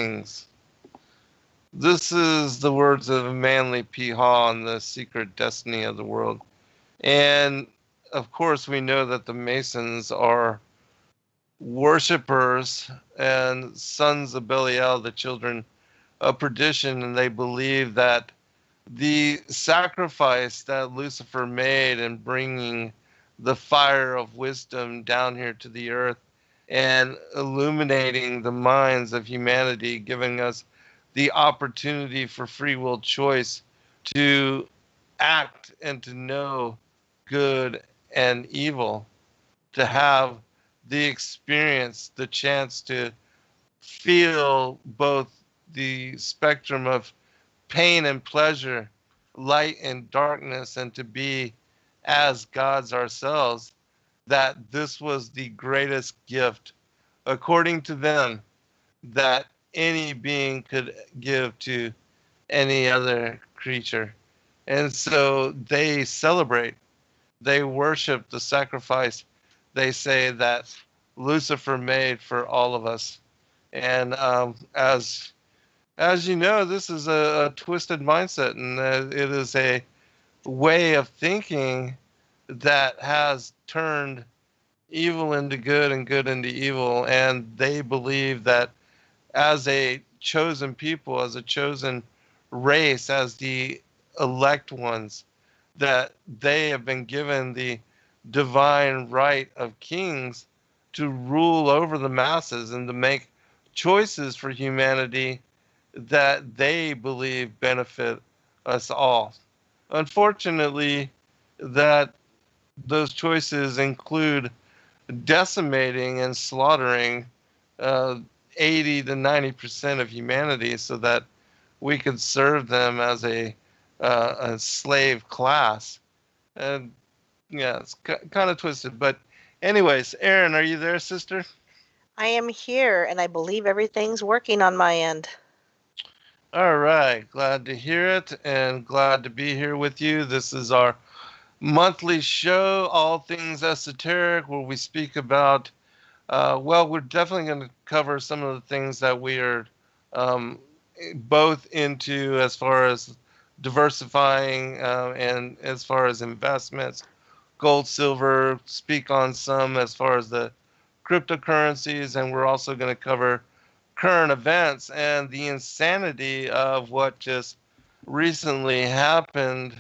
kings. This is the words of Manly P. Hall on the secret destiny of the world. And of course, we know that the Masons are worshippers and sons of Belial, the children of perdition, and they believe that the sacrifice that Lucifer made in bringing the fire of wisdom down here to the earth and illuminating the minds of humanity, giving us the opportunity for free will choice to act and to know good and evil, to have the experience, the chance to feel both the spectrum of pain and pleasure, light and darkness, and to be as gods ourselves, that this was the greatest gift, according to them, that any being could give to any other creature. And so they celebrate, they worship the sacrifice they say that Lucifer made for all of us. And as you know, this is a twisted mindset, and it is a way of thinking that has turned evil into good and good into evil. And they believe that as a chosen people, as a chosen race, as the elect ones, that they have been given the divine right of kings to rule over the masses and to make choices for humanity that they believe benefit us all. Unfortunately, that those choices include decimating and slaughtering uh, 80 to 90% of humanity so that we could serve them as a slave class. And yeah, it's kind of twisted. But anyways, Erin, are you there, sister? I am here, and I believe everything's working on my end. All right, glad to hear it and glad to be here with you. This is our monthly show, All Things Esoteric, where we speak about, well, we're definitely going to cover some of the things that we are um, both into as far as diversifying and as far as investments, gold, silver, speak on some as far as the cryptocurrencies, and we're also going to cover current events and the insanity of what just recently happened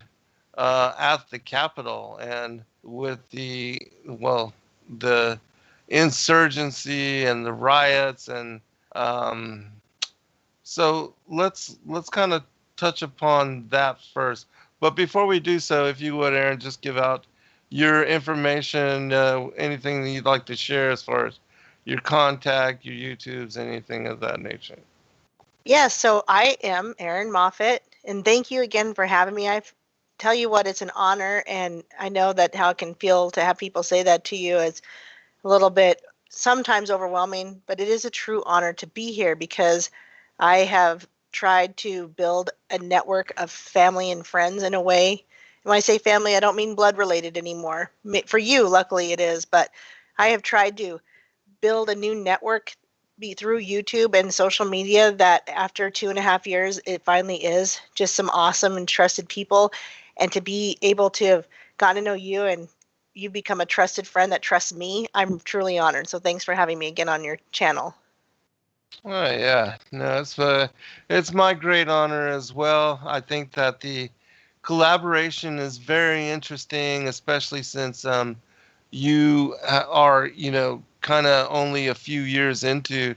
at the Capitol and with the, well, the insurgency and the riots and um, so let's kind of touch upon that first. But before we do so, if you would, Aaron, just give out your information, anything that you'd like to share as far as your contact, your YouTubes, anything of that nature. Yes, so I am Erin Moffett, and thank you again for having me. I tell you what, it's an honor, and I know that how it can feel to have people say that to you is a little bit sometimes overwhelming, but it is a true honor to be here because I have tried to build a network of family and friends in a way. And when I say family, I don't mean blood related anymore. For you, luckily it is, but I have tried to build a new network be through YouTube and social media that after 2.5 years, it finally is just some awesome and trusted people. And to be able to have gotten to know you and you become a trusted friend that trusts me, I'm truly honored. So thanks for having me again on your channel. Oh yeah, no, it's my great honor as well. I think that the collaboration is very interesting, especially since you are, kind of only a few years into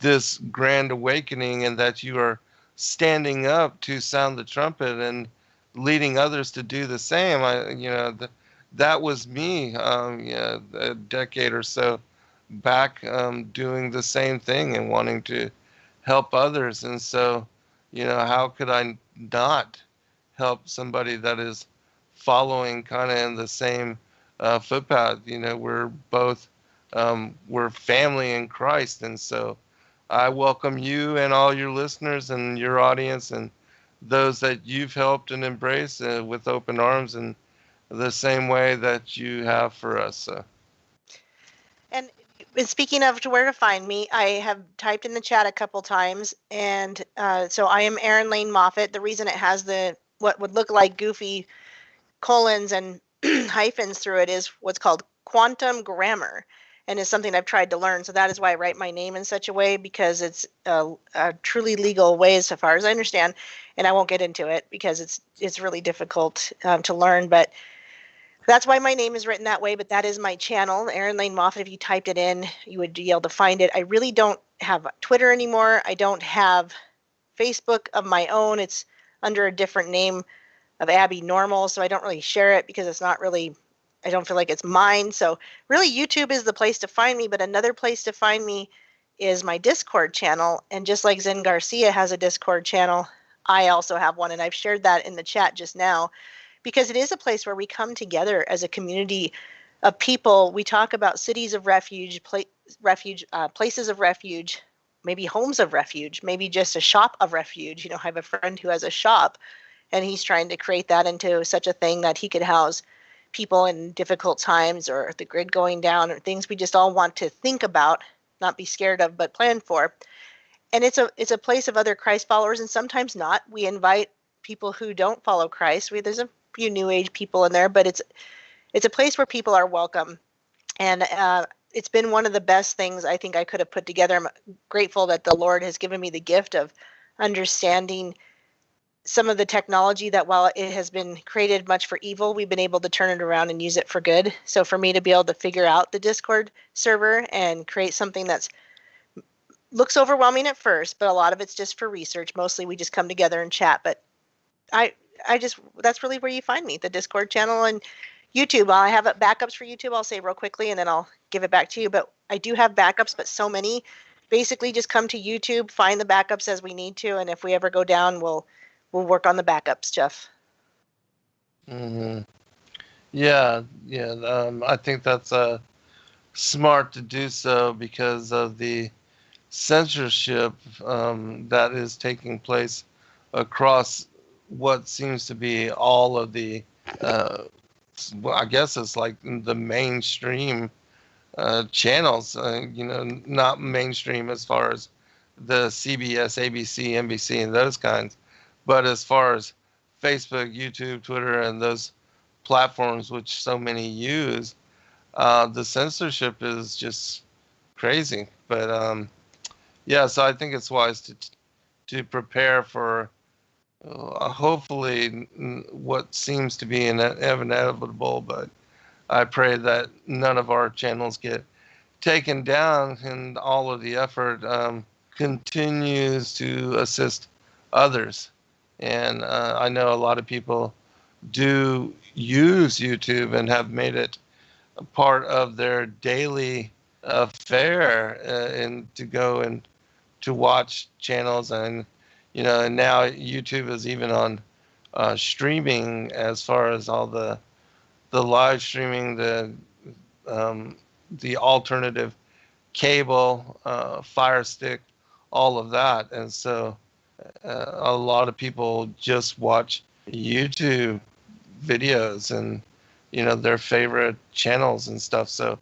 this grand awakening, and that you are standing up to sound the trumpet and leading others to do the same. That was me, yeah, a decade or so back, doing the same thing and wanting to help others. And so, how could I not help somebody that is following kind of in the same footpath? We're both, we're family in Christ. And so I welcome you and all your listeners and your audience and those that you've helped and embraced with open arms in the same way that you have for us. So. And And speaking of to where to find me, I have typed in the chat a couple times, and so I am Erin Lane Moffett. The reason it has the what would look like goofy colons and hyphens through it is what's called quantum grammar, and is something I've tried to learn. So that is why I write my name in such a way, because it's a truly legal way as far as I understand, and I won't get into it because it's really difficult to learn, but that's why my name is written that way. But that is my channel, Erin Lane Moffett. If you typed it in, you would be able to find it. I really don't have Twitter anymore. I don't have Facebook of my own. It's under a different name of Abby Normal, so I don't really share it because it's not really, I don't feel like it's mine. So really YouTube is the place to find me, but another place to find me is my Discord channel. And just like Zen Garcia has a Discord channel, I also have one, and I've shared that in the chat just now, because it is a place where we come together as a community of people. We talk about cities of refuge, places of refuge, maybe homes of refuge, maybe just a shop of refuge. I have a friend who has a shop, and he's trying to create that into such a thing that he could house people in difficult times, or the grid going down, or things we just all want to think about, not be scared of, but plan for. And it's a place of other Christ followers, and sometimes not. We invite people who don't follow Christ. There's a few New Age people in there, but it's a place where people are welcome. And it's been one of the best things I think I could have put together. I'm grateful that the Lord has given me the gift of understanding some of the technology that, while it has been created much for evil, we've been able to turn it around and use it for good. So for me to be able to figure out the Discord server and create something that's looks overwhelming at first, but a lot of it's just for research. Mostly we just come together and chat. But I just, that's really where you find me, the Discord channel and YouTube. I have backups for YouTube, I'll say real quickly, and then I'll give it back to you. But I do have backups, but so many. Basically, just come to YouTube, find the backups as we need to, and if we ever go down, we'll work on the backups, Jeff. Hmm. Yeah, yeah. I think that's smart to do so because of the censorship that is taking place across what seems to be all of the, well, I guess it's like the mainstream channels, not mainstream as far as the CBS, ABC, NBC, and those kinds, but as far as Facebook, YouTube, Twitter, and those platforms which so many use, the censorship is just crazy. But yeah, so I think it's wise to prepare for hopefully what seems to be inevitable, but I pray that none of our channels get taken down, and all of the effort continues to assist others. And I know a lot of people do use YouTube and have made it a part of their daily fare, and to go and to watch channels. And and now YouTube is even on streaming, as far as all the live streaming, the alternative cable, Fire Stick, all of that. And so a lot of people just watch YouTube videos and their favorite channels and stuff. So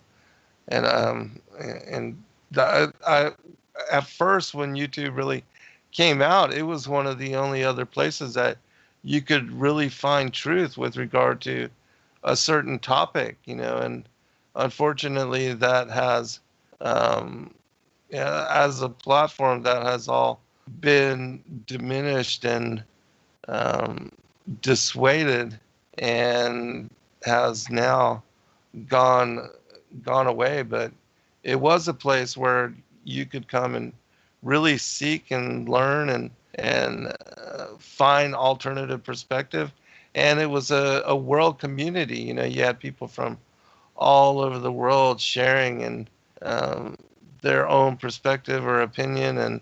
I at first, when YouTube really came out, it was one of the only other places that you could really find truth with regard to a certain topic, and unfortunately that has, as a platform, that has all been diminished and dissuaded, and has now gone away. But it was a place where you could come and really seek and learn and find alternative perspective. And it was a world community. You had people from all over the world sharing and their own perspective or opinion, and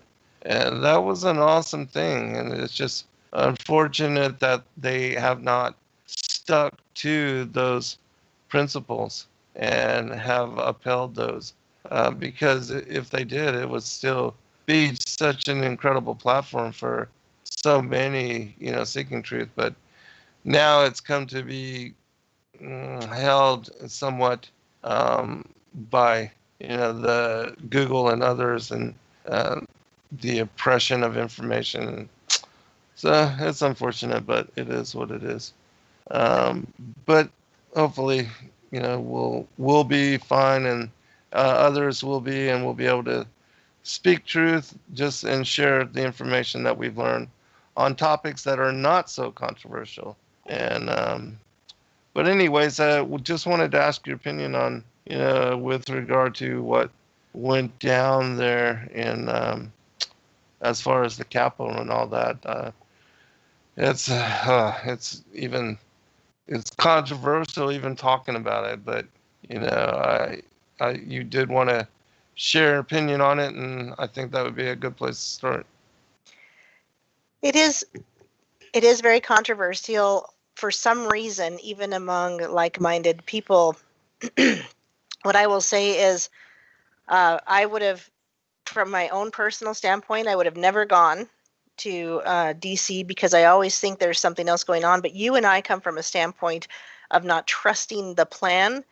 that was an awesome thing. And it's just unfortunate that they have not stuck to those principles and have upheld those, because if they did, it would still be such an incredible platform for so many, seeking truth. But now it's come to be held somewhat by the Google and others, and uh, the oppression of information. So it's unfortunate, but it is what it is. But hopefully, we'll be fine, and others will be, and we'll be able to speak truth, just and share the information that we've learned on topics that are not so controversial. And but anyways, we just wanted to ask your opinion on, with regard to what went down there, and as far as the Capitol and all that. It's controversial even talking about it, but you did want to share your opinion on it, and I think that would be a good place to start. It is very controversial for some reason, even among like-minded people. What I will say is, I would have, from my own personal standpoint, I would have never gone to DC, because I always think there's something else going on. But you and I come from a standpoint of not trusting the plan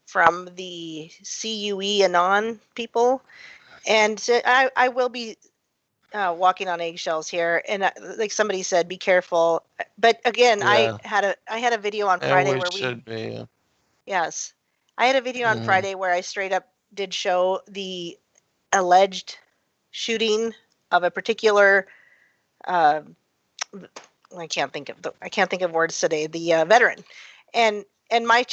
from the CUE Anon people. And so I will be walking on eggshells here. And like somebody said, be careful. But again, Yeah, I had a video on and Friday we where should be. yes, I had a video on Mm-hmm. Friday where I straight up did show the alleged shooting of a particular uh, I can't think of words today. The veteran, and my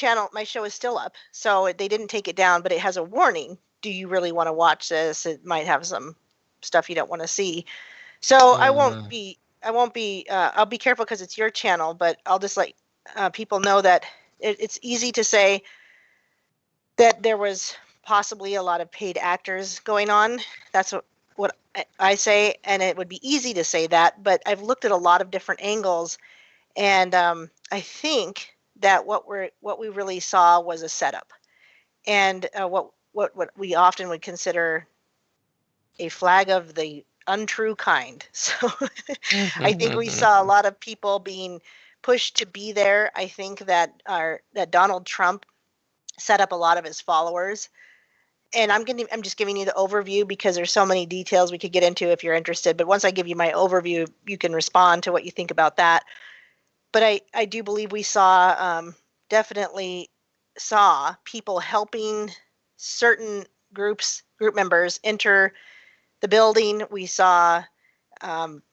show is still up, so they didn't take it down, but it has a warning. Do you really want to watch this? It might have some stuff you don't want to see. So Mm-hmm. I won't be. I'll be careful because it's your channel, but I'll just let people know that it's easy to say that there was possibly a lot of paid actors going on. That's what I say, and it would be easy to say that, but I've looked at a lot of different angles, and I think that what we really saw was a setup, and what we often would consider a flag of the untrue kind. So I think we saw a lot of people being pushed to be there. I think that Donald Trump set up a lot of his followers. And I'm just giving you the overview because there's so many details we could get into if you're interested. But once I give you my overview, you can respond to what you think about that. But I do believe we definitely saw people helping certain group members enter the building. We saw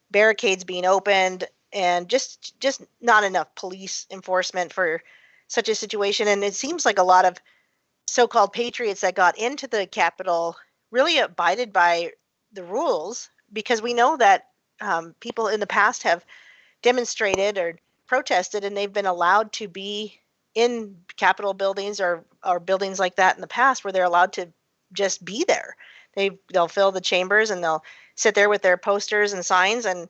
barricades being opened, and just not enough police enforcement for such a situation. And it seems like a lot of so-called patriots that got into the Capitol really abided by the rules, because we know that people in the past have demonstrated or protested, and they've been allowed to be in Capitol buildings or buildings like that in the past, where they're allowed to just be there. They'll fill the chambers and they'll sit there with their posters and signs, and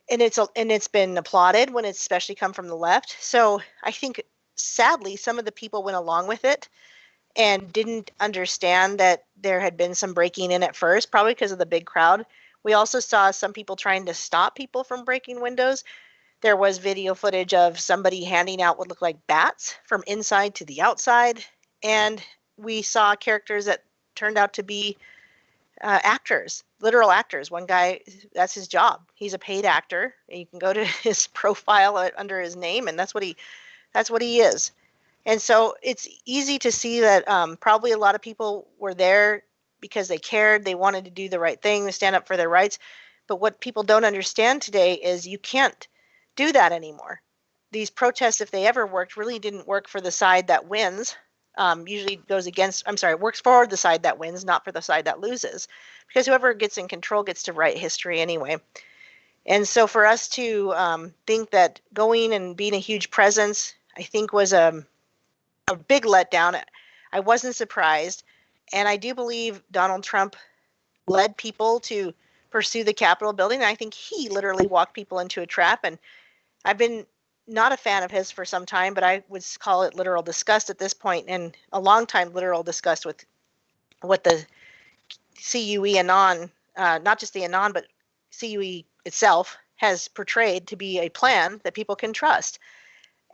it's been applauded when it's especially come from the left. So I think sadly some of the people went along with it and didn't understand that there had been some breaking in at first, probably because of the big crowd. We also saw some people trying to stop people from breaking windows. There was video footage of somebody handing out what looked like bats from inside to the outside. And we saw characters that turned out to be actors, literal actors. One guy, that's his job. He's a paid actor. And you can go to his profile under his name, and that's what he is. And so it's easy to see that probably a lot of people were there because they cared, they wanted to do the right thing, to stand up for their rights. But what people don't understand today is you can't do that anymore. These protests, if they ever worked, really didn't work for the side that wins. Usually goes against, it works for the side that wins, not for the side that loses. Because whoever gets in control gets to write history anyway. And so for us to think that going and being a huge presence, I think was a big letdown. I wasn't surprised. And I do believe Donald Trump led people to pursue the Capitol building. I think he literally walked people into a trap. And I've been not a fan of his for some time, but I would call it literal disgust at this point, and a long time literal disgust with what the CUE Anon, not just the Anon, but CUE itself has portrayed to be a plan that people can trust.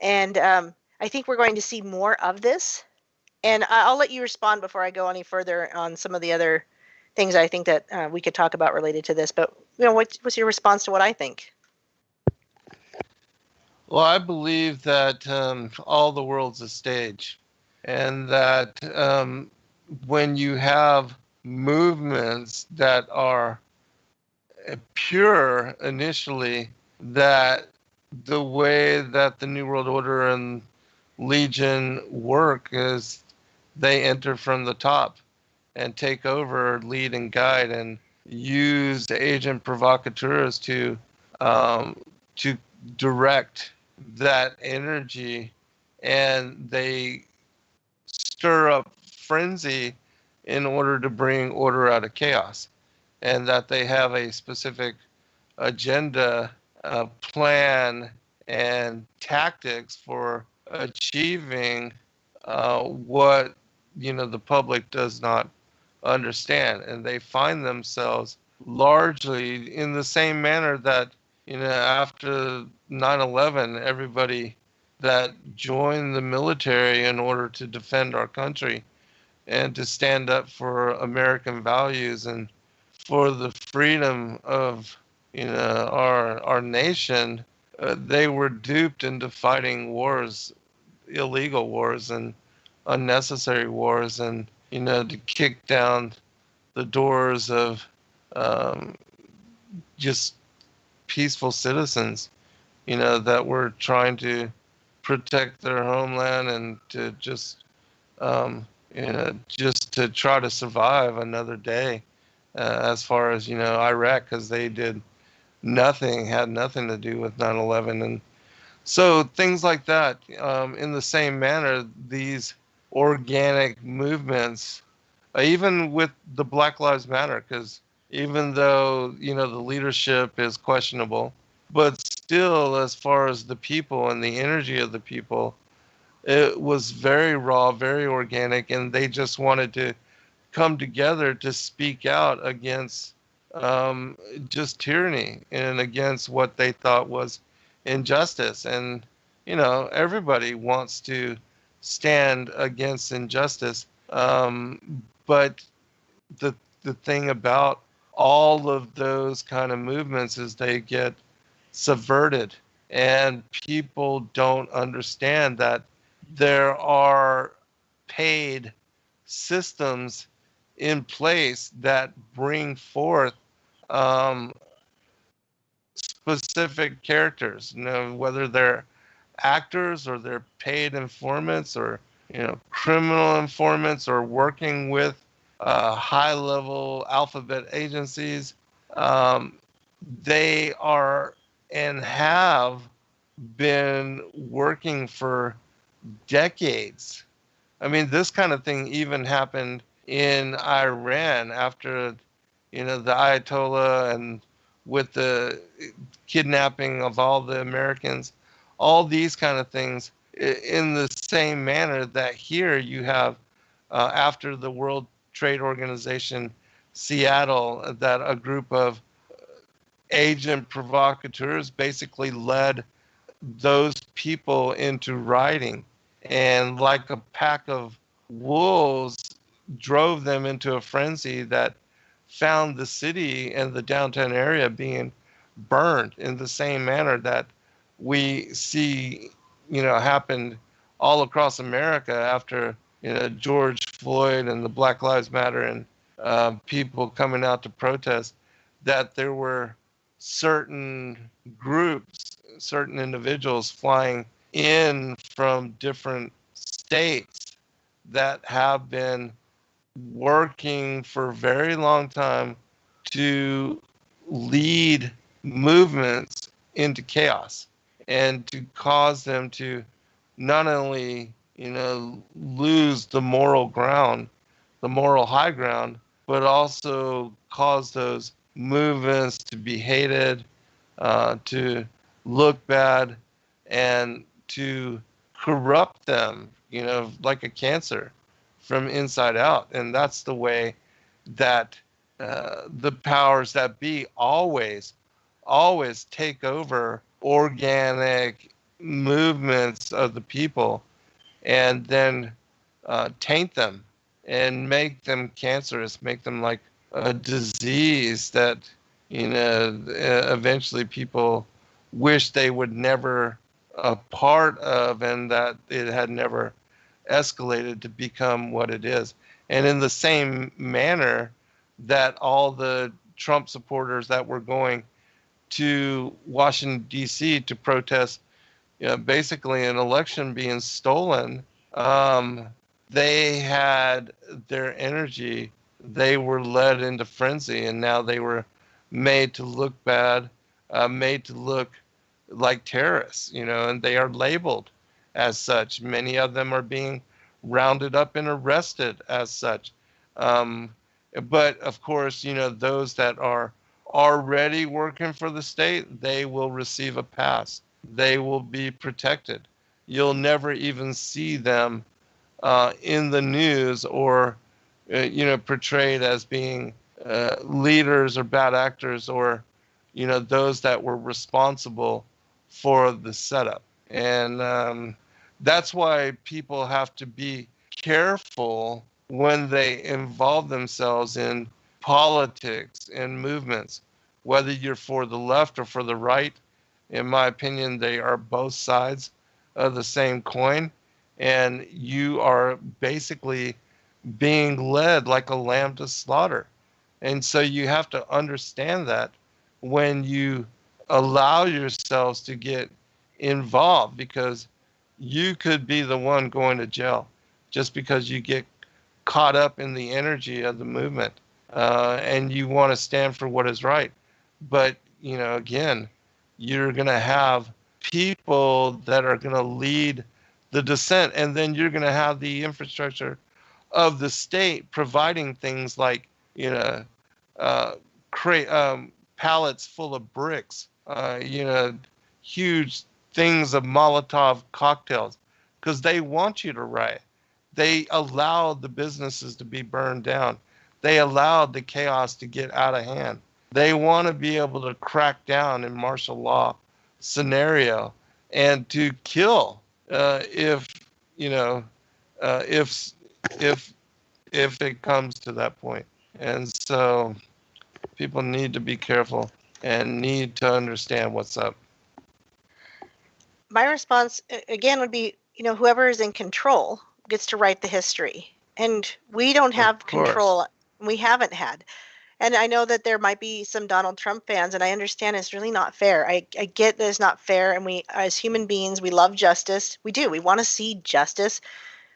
And I think we're going to see more of this. And I'll let you respond before I go any further on some of the other things I think that we could talk about related to this. But what's your response to what I think? Well, I believe that all the world's a stage, and that when you have movements that are pure initially, that the way that the New World Order and Legion work is they enter from the top and take over, lead and guide, and use agent provocateurs to direct that energy, and they stir up frenzy in order to bring order out of chaos, and that they have a specific agenda, plan, and tactics for achieving what the public does not understand, and they find themselves largely in the same manner that after 9/11, everybody that joined the military in order to defend our country and to stand up for American values and for the freedom of our nation, they were duped into fighting wars, illegal wars and unnecessary wars, and to kick down the doors of um, just peaceful citizens, that were trying to protect their homeland and to just to try to survive another day, as far as Iraq, because they did nothing, had nothing to do with 9/11, and so things like that. In the same manner, these organic movements, even with the Black Lives Matter, because even though the leadership is questionable, but still, as far as the people and the energy of the people, it was very raw, very organic, and they just wanted to come together to speak out against just tyranny and against what they thought was injustice. And everybody wants to stand against injustice, but the thing about all of those kind of movements is they get subverted, and people don't understand that there are paid systems in place that bring forth um, specific characters, whether they're actors or they're paid informants or criminal informants or working with high level alphabet agencies. um, they are and have been working for decades. I mean, this kind of thing even happened in Iran after, the Ayatollah, and with the kidnapping of all the Americans, all these kind of things, in the same manner that here you have, after the World Trade Organization, Seattle, that a group of agent provocateurs basically led those people into rioting, and like a pack of wolves drove them into a frenzy that found the city and the downtown area being burned in the same manner that we see happened all across America after George Floyd and the Black Lives Matter, and people coming out to protest, that there were certain groups, certain individuals flying in from different states that have been working for a very long time to lead movements into chaos and to cause them to not only lose the moral ground, the moral high ground, but also cause those movements to be hated, to look bad, and to corrupt them, like a cancer from inside out. And that's the way that the powers that be always take over organic movements of the people, and then taint them and make them cancerous, make them like a disease that, eventually people wish they would never a part of, and that it had never escalated to become what it is. And in the same manner that all the Trump supporters that were going to Washington, D.C. to protest, basically an election being stolen, they had their energy, they were led into frenzy, and now they were made to look bad, made to look like terrorists, and they are labeled as such. Many of them are being rounded up and arrested as such. Um, but of course, those that are already working for the state, they will receive a pass. They will be protected. You'll never even see them in the news or, portrayed as being leaders or bad actors or, those that were responsible for the setup. And that's why people have to be careful when they involve themselves in politics and movements, whether you're for the left or for the right. In my opinion, they are both sides of the same coin, and you are basically being led like a lamb to slaughter. And so you have to understand that when you allow yourselves to get involved, because you could be the one going to jail just because you get caught up in the energy of the movement, and you want to stand for what is right. But, again, you're going to have people that are going to lead the dissent, and then you're going to have the infrastructure of the state providing things like, uh, pallets full of bricks, huge things of Molotov cocktails, because they want you to riot. They allowed the businesses to be burned down. They allowed the chaos to get out of hand. They want to be able to crack down in martial law scenario and to kill, if you know if it comes to that point. And so people need to be careful and need to understand what's up. My response again would be, whoever is in control gets to write the history, and we don't have control. We haven't had. And I know that there might be some Donald Trump fans, and I understand it's really not fair. I get that it's not fair, and we, as human beings, we love justice. We do. We want to see justice.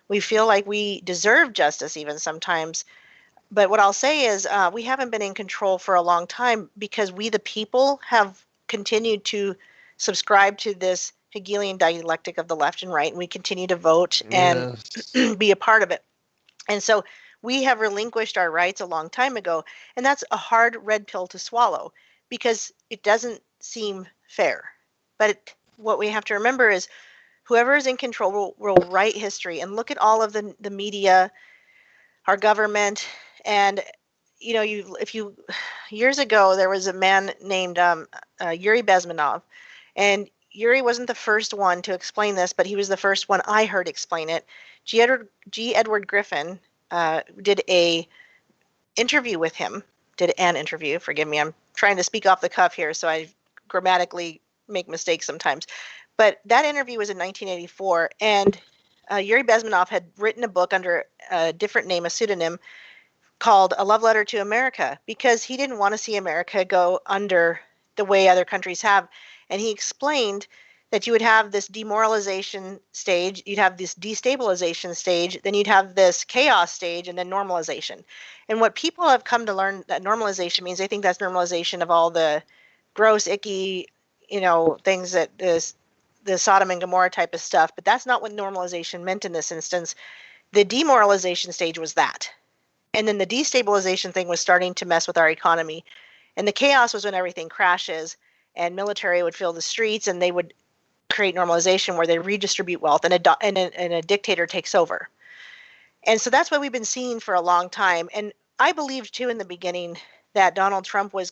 We feel like we deserve justice even sometimes. But what I'll say is we haven't been in control for a long time because we, the people, have continued to subscribe to this Hegelian dialectic of the left and right, and we continue to vote and be a part of it. And so we have relinquished our rights a long time ago, and that's a hard red pill to swallow because it doesn't seem fair. But what we have to remember is whoever is in control will write history, and look at all of the media, our government, and years ago there was a man named Yuri Bezmenov, and Yuri wasn't the first one to explain this, but he was the first one I heard explain it. G. Edward Griffin did an interview with him. Forgive me, I'm trying to speak off the cuff here, so I grammatically make mistakes sometimes. But that interview was in 1984, and Yuri Bezmenov had written a book under a different name, a pseudonym, called A Love Letter to America, because he didn't want to see America go under the way other countries have. And he explained that you would have this demoralization stage, you'd have this destabilization stage, then you'd have this chaos stage, and then normalization. And what people have come to learn that normalization means, they think that's normalization of all the gross, icky, things that the Sodom and Gomorrah type of stuff. But that's not what normalization meant in this instance. The demoralization stage was that. And then the destabilization thing was starting to mess with our economy. And the chaos was when everything crashes and military would fill the streets, and they would create normalization where they redistribute wealth, and a dictator takes over. And so that's what we've been seeing for a long time. And I believed too in the beginning that Donald Trump was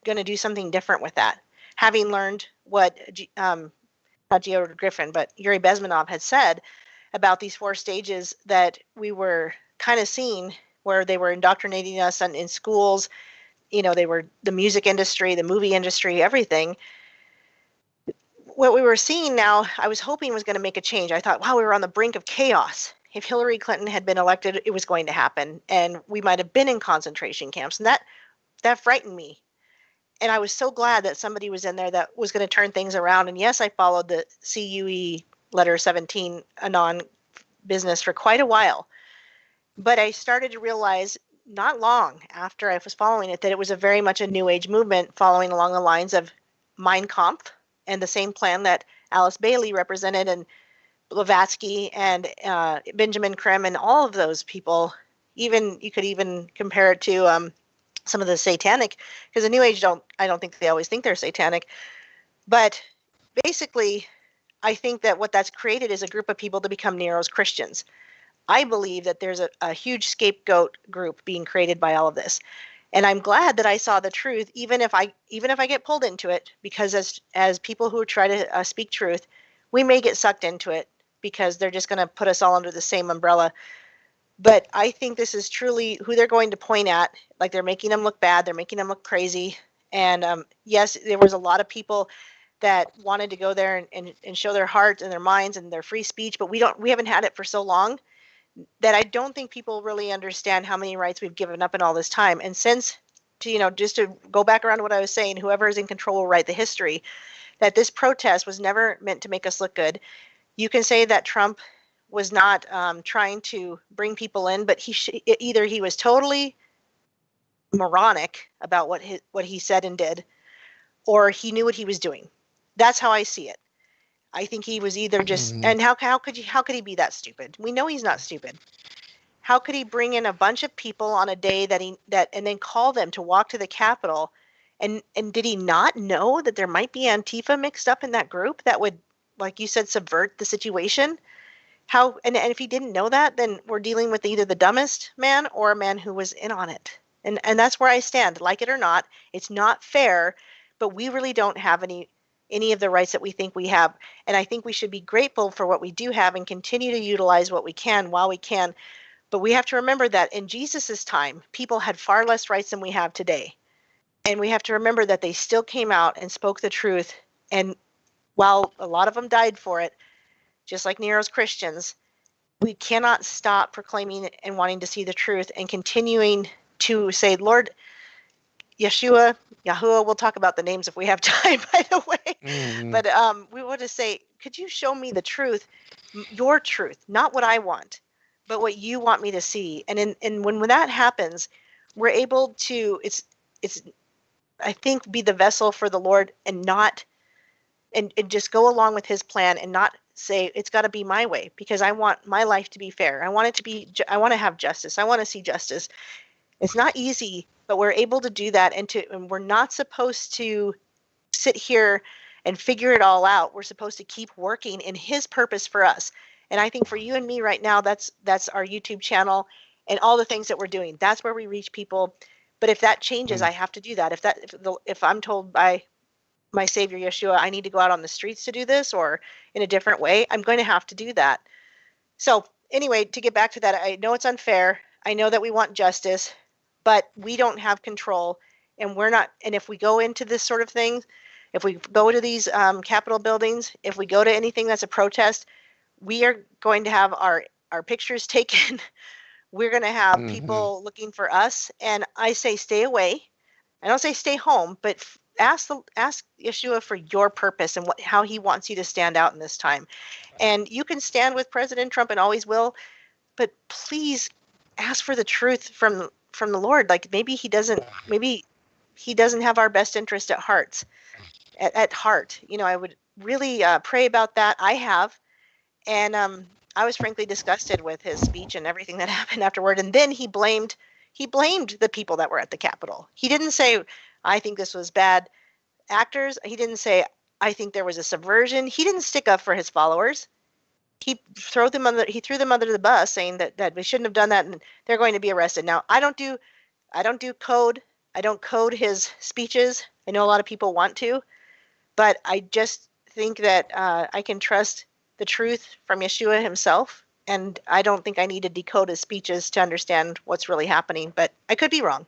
going to do something different with that, having learned what not Geo Griffin, but Yuri Bezmenov had said. about these 4 stages that we were kind of seeing, where they were indoctrinating us in schools. They were the music industry, the movie industry, everything. What we were seeing now, I was hoping was going to make a change. I thought, wow, we were on the brink of chaos. If Hillary Clinton had been elected, it was going to happen, and we might have been in concentration camps, and that frightened me. And I was so glad that somebody was in there that was going to turn things around. And yes, I followed the CUE letter 17 anon business for quite a while, but I started to realize not long after I was following it that it was a very much a new age movement following along the lines of Mein Kampf and the same plan that Alice Bailey represented, and Blavatsky and Benjamin Krem and all of those people. Even you could even compare it to some of the satanic, because the New Age I don't think they always think they're satanic, but basically I think that what that's created is a group of people to become Nero's Christians. I believe that there's a huge scapegoat group being created by all of this. And I'm glad that I saw the truth, even if I get pulled into it, because as people who try to speak truth, we may get sucked into it because they're just going to put us all under the same umbrella. But I think this is truly who they're going to point at. Like, they're making them look bad. They're making them look crazy. And yes, there was a lot of people that wanted to go there and show their heart and their minds and their free speech. But we haven't had it for so long that I don't think people really understand how many rights we've given up in all this time. And since, just to go back around to what I was saying, whoever is in control will write the history, that this protest was never meant to make us look good. You can say that Trump was not trying to bring people in, but either he was totally moronic about what he said and did, or he knew what he was doing. That's how I see it. I think he was either just, and how could he be that stupid? We know he's not stupid. How could he bring in a bunch of people on a day and then call them to walk to the Capitol? And did he not know that there might be Antifa mixed up in that group that would, like you said, subvert the situation? And if he didn't know that, then we're dealing with either the dumbest man or a man who was in on it. And that's where I stand. Like it or not, it's not fair, but we really don't have any of the rights that we think we have. And I think we should be grateful for what we do have and continue to utilize what we can while we can. But we have to remember that in Jesus's time, people had far less rights than we have today. And we have to remember that they still came out and spoke the truth. And while a lot of them died for it, just like Nero's Christians, we cannot stop proclaiming and wanting to see the truth and continuing to say, Lord, Yeshua, Yahuwah, we'll talk about the names if we have time, by the way. But we want to say, could you show me the truth, your truth, not what I want, but what you want me to see. And when that happens, we're able to, it's I think, be the vessel for the Lord and not, and just go along with his plan and not say it's got to be my way, because I want my life to be fair. I want it to be, I want to have justice. I want to see justice. It's not easy, but we're able to do that. And we're not supposed to sit here and figure it all out. We're supposed to keep working in his purpose for us. And I think for you and me right now, that's our YouTube channel and all the things that we're doing. That's where we reach people. But if that changes, I have to do that. If I'm told by my Savior Yeshua, I need to go out on the streets to do this or in a different way, I'm going to have to do that. So anyway, to get back to that, I know it's unfair. I know that we want justice, but we don't have control, and we're not. And if we go into this sort of thing, if we go to these Capitol buildings, if we go to anything that's a protest, we are going to have our pictures taken. We're going to have people looking for us. And I say, stay away. I don't say stay home, but ask Yeshua for your purpose and how he wants you to stand out in this time. And you can stand with President Trump and always will, but please ask for the truth from the Lord. Like maybe he doesn't have our best interest at heart. I would really pray about that. I have. And I was frankly disgusted with his speech and everything that happened afterward. And then he blamed the people that were at the Capitol. He didn't say, I think this was bad actors. He didn't say, I think there was a subversion. He didn't stick up for his followers. He threw them under the bus, saying that we shouldn't have done that and they're going to be arrested. Now, I don't do code. I don't code his speeches. I know a lot of people want to, but I just think that I can trust the truth from Yeshua himself. And I don't think I need to decode his speeches to understand what's really happening, but I could be wrong.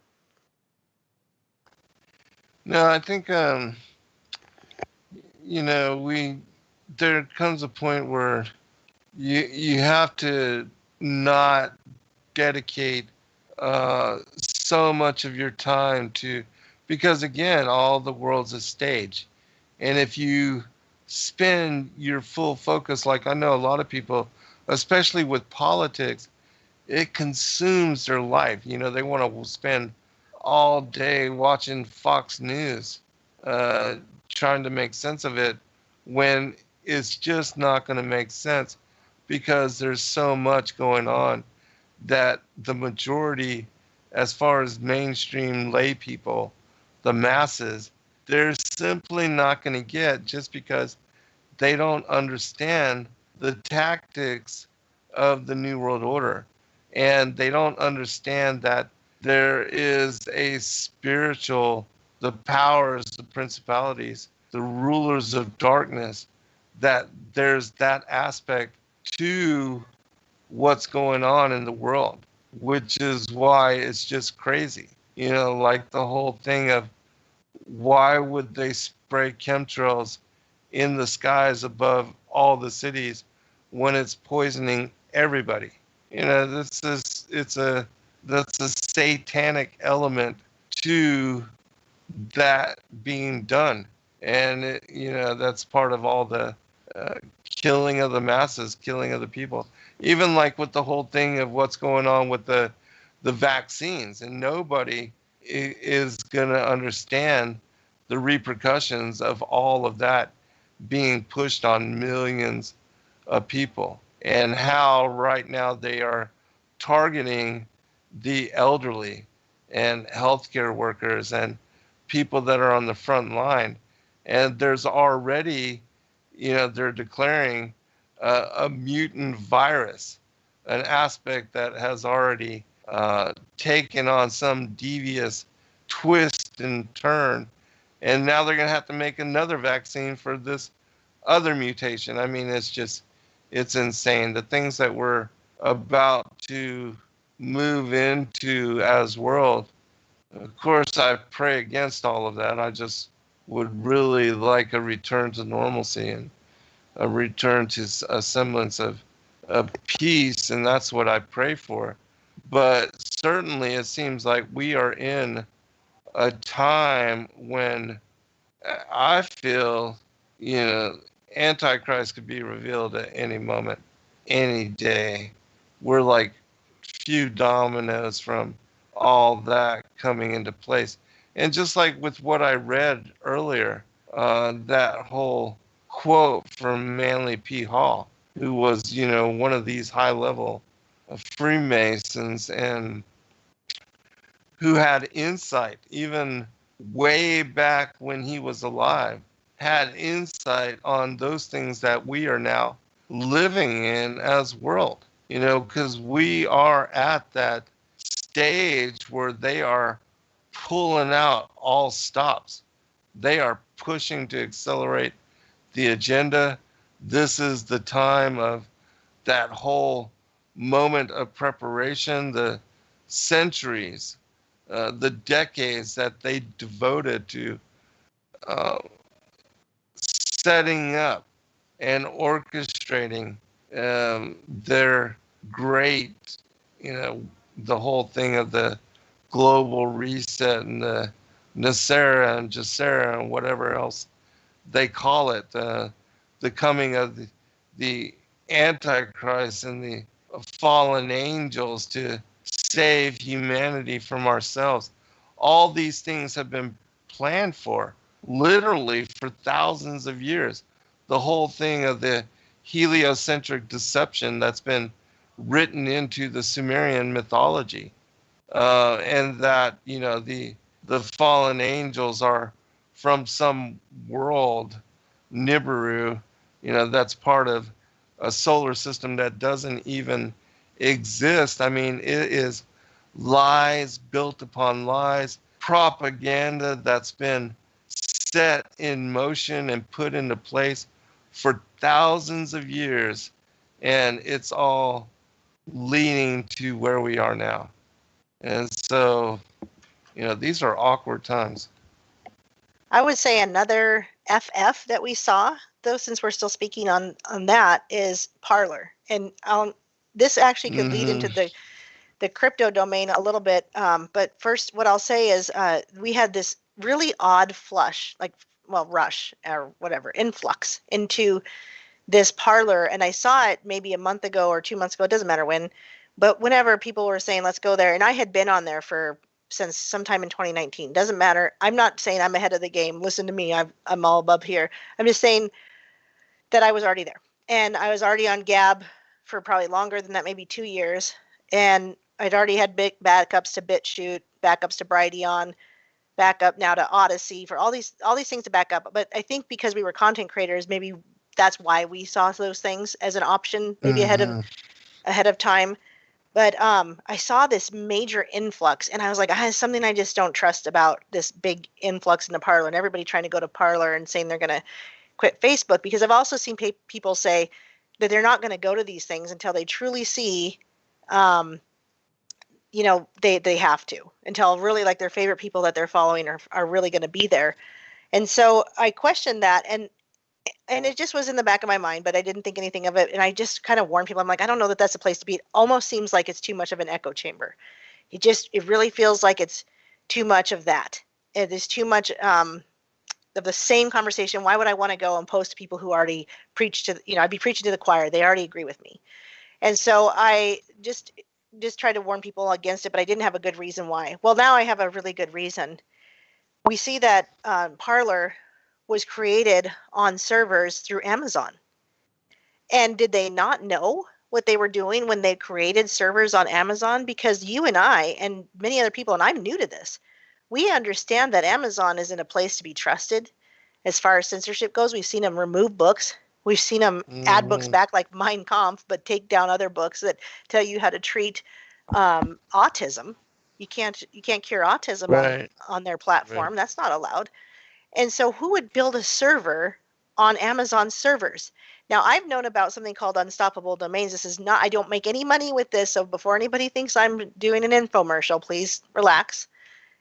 No, I think there comes a point where you have to not dedicate so much of your time to, because again, all the world's a stage. And if you spend your full focus, like I know a lot of people, especially with politics, it consumes their life. They want to spend all day watching Fox News, uh, trying to make sense of it when it's just not going to make sense because there's so much going on that the majority, as far as mainstream lay people, the masses, they're simply not going to get, just because they don't understand the tactics of the New World Order. And they don't understand that there is a spiritual, the powers, the principalities, the rulers of darkness, that there's that aspect to what's going on in the world, which is why it's just crazy. Like the whole thing of why would they spray chemtrails in the skies above all the cities when it's poisoning everybody? That's a satanic element to that being done. And that's part of all the killing of the masses, killing of the people. Even like with the whole thing of what's going on with the vaccines, and nobody is going to understand the repercussions of all of that being pushed on millions of people, and how right now they are targeting the elderly and healthcare workers and people that are on the front line. And there's already, they're declaring a mutant virus, an aspect that has already taken on some devious twist and turn. And now they're going to have to make another vaccine for this other mutation. I mean, it's insane. The things that we're about to move into as world. Of course, I pray against all of that. I just would really like a return to normalcy and a return to a semblance of peace, and that's what I pray for. But certainly, it seems like we are in a time when I feel, Antichrist could be revealed at any moment, any day. We're like few dominoes from all that coming into place. And just like with what I read earlier, that whole quote from Manly P. Hall, who was, one of these high level Freemasons, and who had insight even way back when he was alive, had insight on those things that we are now living in as world, because we are at that stage where they are pulling out all stops. They are pushing to accelerate the agenda. This is the time of that whole moment of preparation, the centuries, the decades that they devoted to setting up and orchestrating their great, the whole thing of the global reset and the Nasera and Jasera and whatever else they call it, the coming of the Antichrist and the fallen angels to save humanity from ourselves. All these things have been planned for, literally for thousands of years. The whole thing of the heliocentric deception that's been written into the Sumerian mythology, and that the fallen angels are from some world, Nibiru, that's part of a solar system that doesn't even exist. I mean, it is lies built upon lies, propaganda that's been set in motion and put into place for thousands of years, and it's all leading to where we are now. And so, these are awkward times. I would say another FF that we saw, though, since we're still speaking on that, is Parler. And this actually could lead into the crypto domain a little bit. But first, what I'll say is we had this really odd rush or whatever, influx into this Parler. And I saw it maybe a month ago or 2 months ago. It doesn't matter when. But whenever people were saying, let's go there. And I had been on there since sometime in 2019. Doesn't matter. I'm not saying I'm ahead of the game. Listen to me. I'm all above here. I'm just saying that I was already there. And I was already on Gab for probably longer than that, maybe 2 years. And I'd already had big backups to BitChute, backups to Brighteon, backup now to Odyssey, for all these things to back up. But I think because we were content creators, maybe that's why we saw those things as an option, maybe ahead of time. But I saw this major influx, and I was like, there's something I just don't trust about this big influx into Parler, and everybody trying to go to Parler and saying they're going to quit Facebook, because I've also seen people say that they're not going to go to these things until they truly see, they have to, until really like their favorite people that they're following are really going to be there. And so I questioned that, and it just was in the back of my mind, but I didn't think anything of it. And I just kind of warned people. I'm like, I don't know that that's a place to be. It almost seems like it's too much of an echo chamber. It really feels like it's too much of that. It is too much of the same conversation. Why would I want to go and post to people who already preach to, I'd be preaching to the choir. They already agree with me. And so I just tried to warn people against it, but I didn't have a good reason why. Well, now I have a really good reason. We see that Parler was created on servers through Amazon. And did they not know what they were doing when they created servers on Amazon? Because you and I and many other people, and I'm new to this, we understand that Amazon isn't a place to be trusted as far as censorship goes. We've seen them remove books. We've seen them add books back like Mein Kampf, but take down other books that tell you how to treat autism. You can't cure autism on their platform. Right. That's not allowed. And so who would build a server on Amazon servers? Now, I've known about something called unstoppable domains. This is not, I don't make any money with this. So before anybody thinks I'm doing an infomercial, please relax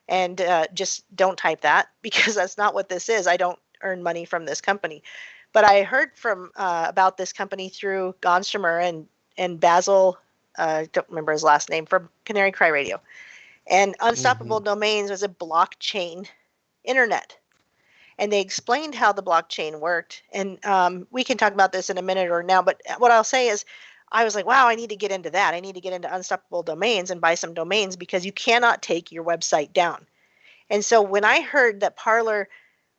and just don't type that, because that's not what this is. I don't earn money from this company. But I heard about this company through Gonstremer and Basil, I don't remember his last name, from Canary Cry Radio. And unstoppable domains was a blockchain internet. And they explained how the blockchain worked. And we can talk about this in a minute or now. But what I'll say is I was like, wow, I need to get into that. I need to get into unstoppable domains and buy some domains, because you cannot take your website down. And so when I heard that Parler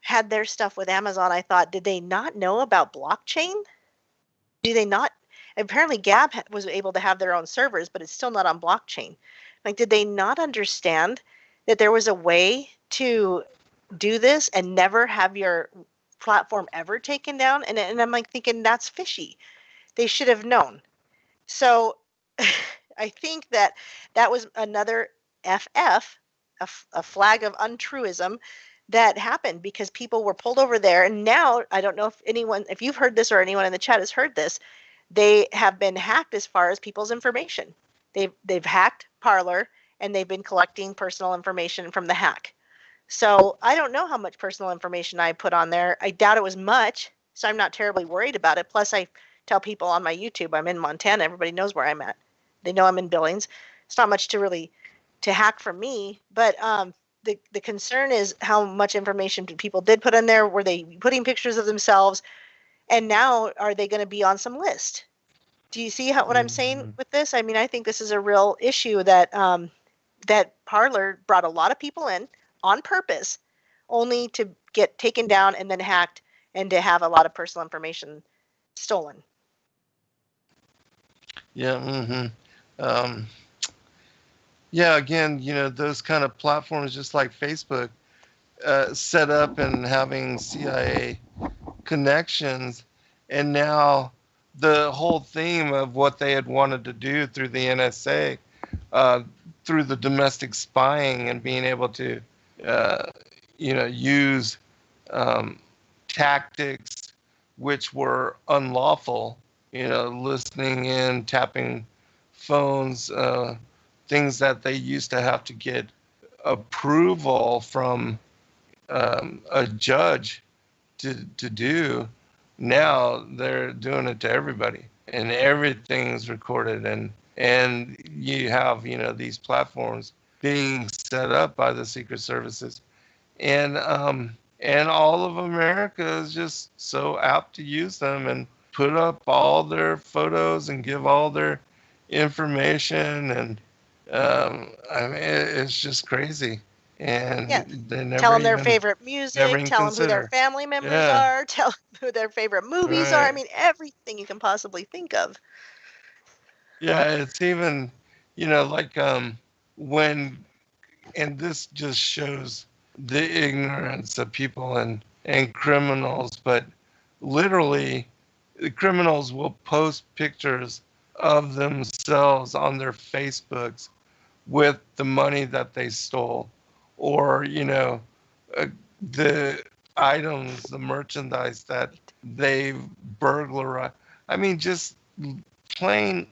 had their stuff with Amazon, I thought, did they not know about blockchain? Do they not? Apparently Gab was able to have their own servers, but it's still not on blockchain. Like, did they not understand that there was a way to do this and never have your platform ever taken down? And I'm like thinking, that's fishy. They should have known. So I think that was another FF, a flag of untruism that happened, because people were pulled over there. And now I don't know if you've heard this or anyone in the chat has heard this, they have been hacked as far as people's information. They've hacked Parler, and they've been collecting personal information from the hack. So I don't know how much personal information I put on there. I doubt it was much, so I'm not terribly worried about it. Plus, I tell people on my YouTube I'm in Montana. Everybody knows where I'm at. They know I'm in Billings. It's not much to hack from me. But the concern is how much information people did put in there. Were they putting pictures of themselves? And now are they going to be on some list? Do you see what I'm saying with this? I mean, I think this is a real issue that Parler brought a lot of people in on purpose, only to get taken down and then hacked, and to have a lot of personal information stolen. Yeah. Yeah. Again, those kind of platforms, just like Facebook, set up and having CIA connections, and now the whole theme of what they had wanted to do through the NSA, through the domestic spying and being able to use tactics which were unlawful, listening in, tapping phones, things that they used to have to get approval from a judge to do. Now they're doing it to everybody, and everything's recorded, and you have these platforms being set up by the secret services, and all of America is just so apt to use them and put up all their photos and give all their information, and I mean it's just crazy, Yeah. and they Tell never them their even favorite never music, even tell them who their consider. family members Yeah, are, tell them who their favorite movies are. I right. mean, everything you can possibly think of. Yeah, it's even, like when, and this just shows the ignorance of people and criminals, but literally the criminals will post pictures of themselves on their Facebooks with the money that they stole, or uh, the items, the merchandise that they've burglarized. I mean, just plain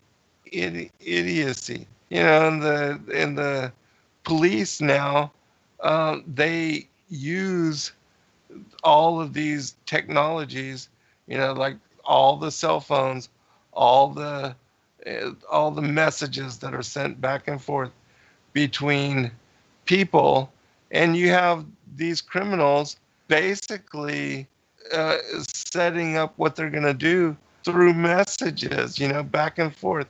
idiocy. And the police now, they use all of these technologies, like all the cell phones, all the messages that are sent back and forth between people, and you have these criminals basically setting up what they're going to do through messages, back and forth.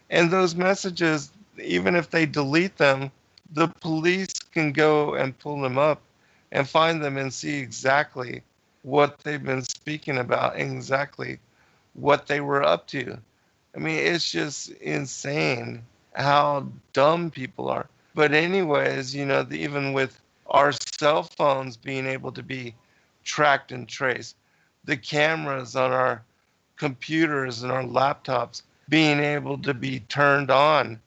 And those messages, even if they delete them, the police can go and pull them up and find them and see exactly what they've been speaking about, exactly what they were up to. I mean, it's just insane how dumb people are. But anyways, even with our cell phones being able to be tracked and traced, the cameras on our computers and our laptops being able to be turned on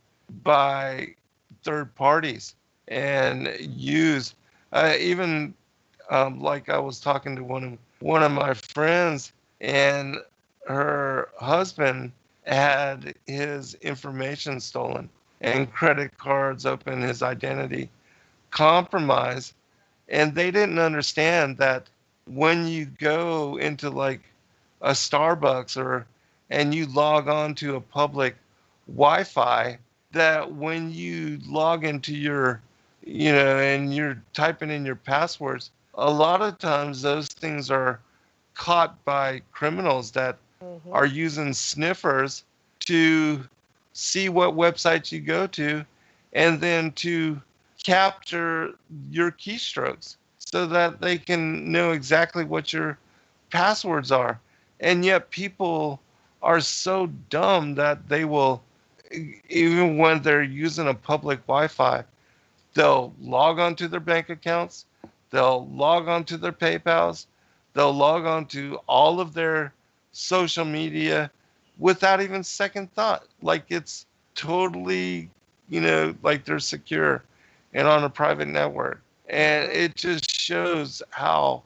by third parties and used, even like I was talking to one of my friends, and her husband had his information stolen and credit cards open, his identity compromised, and they didn't understand that when you go into like a Starbucks, and you log on to a public Wi-Fi, that when you log into your, and you're typing in your passwords, a lot of times those things are caught by criminals that Hmm. are using sniffers to see what websites you go to, and then to capture your keystrokes so that they can know exactly what your passwords are. And yet people are so dumb that they will, even when they're using a public Wi-Fi, they'll log on to their bank accounts, they'll log on to their PayPals, they'll log on to all of their social media without even second thought. Like it's totally, like they're secure and on a private network. And Hmm. it just shows how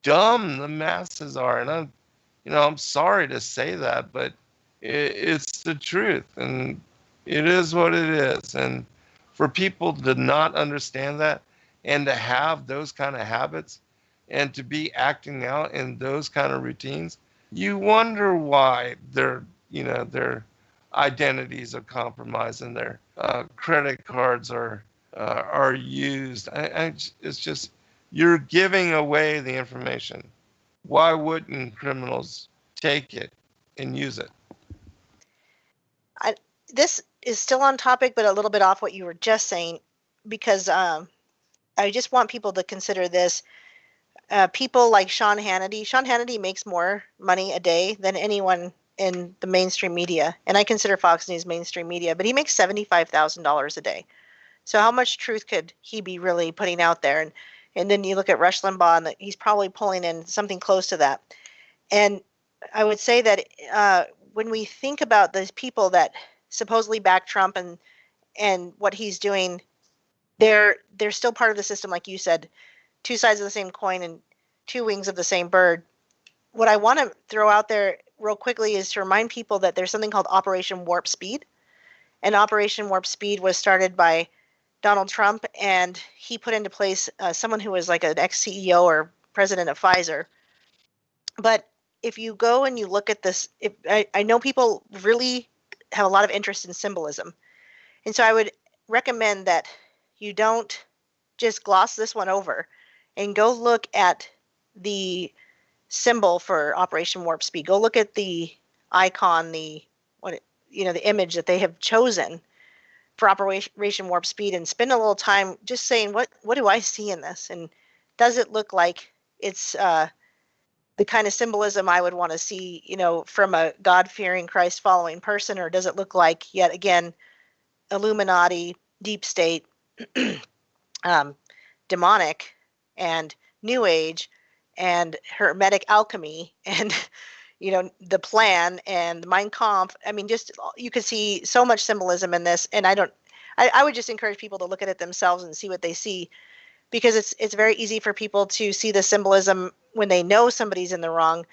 dumb the masses are. And I'm sorry to say that, but it's the truth, and it is what it is. And for people to not understand that, and to have those kind of habits, and to be acting out in those kind of routines, you wonder why their identities are compromised and their credit cards are used. It's just, you're giving away the information. Why wouldn't criminals take it and use it? I, this is still on topic, but a little bit off what you were just saying, because I just want people to consider this. People like Sean Hannity. Sean Hannity makes more money a day than anyone in the mainstream media, and I consider Fox News mainstream media. But he makes $75,000 a day. So how much truth could he be really putting out there? And then you look at Rush Limbaugh, and he's probably pulling in something close to that. And I would say that when we think about those people that supposedly back Trump and what he's doing, they're still part of the system, like you said, two sides of the same coin and two wings of the same bird. what I want to throw out there real quickly is to remind people that there's something called Operation Warp Speed. And Operation Warp Speed was started by Donald Trump, and he put into place someone who was like an ex-CEO or president of Pfizer. But if you go and you look at this, I know people really have a lot of interest in symbolism. And so I would recommend that you don't just gloss this one over and go look at the symbol for Operation Warp Speed. Go look at the icon, the image that they have chosen for Operation Warp Speed, and spend a little time just saying, what do I see in this? And does it look like it's the kind of symbolism I would want to see, from a God-fearing, Christ-following person, or does it look like, yet again, Illuminati, deep state, demonic, and New Age, and Hermetic alchemy, and the plan and Mein Kampf? I mean, just you could see so much symbolism in this, and I would just encourage people to look at it themselves and see what they see, because it's very easy for people to see the symbolism when they know somebody's in the wrong,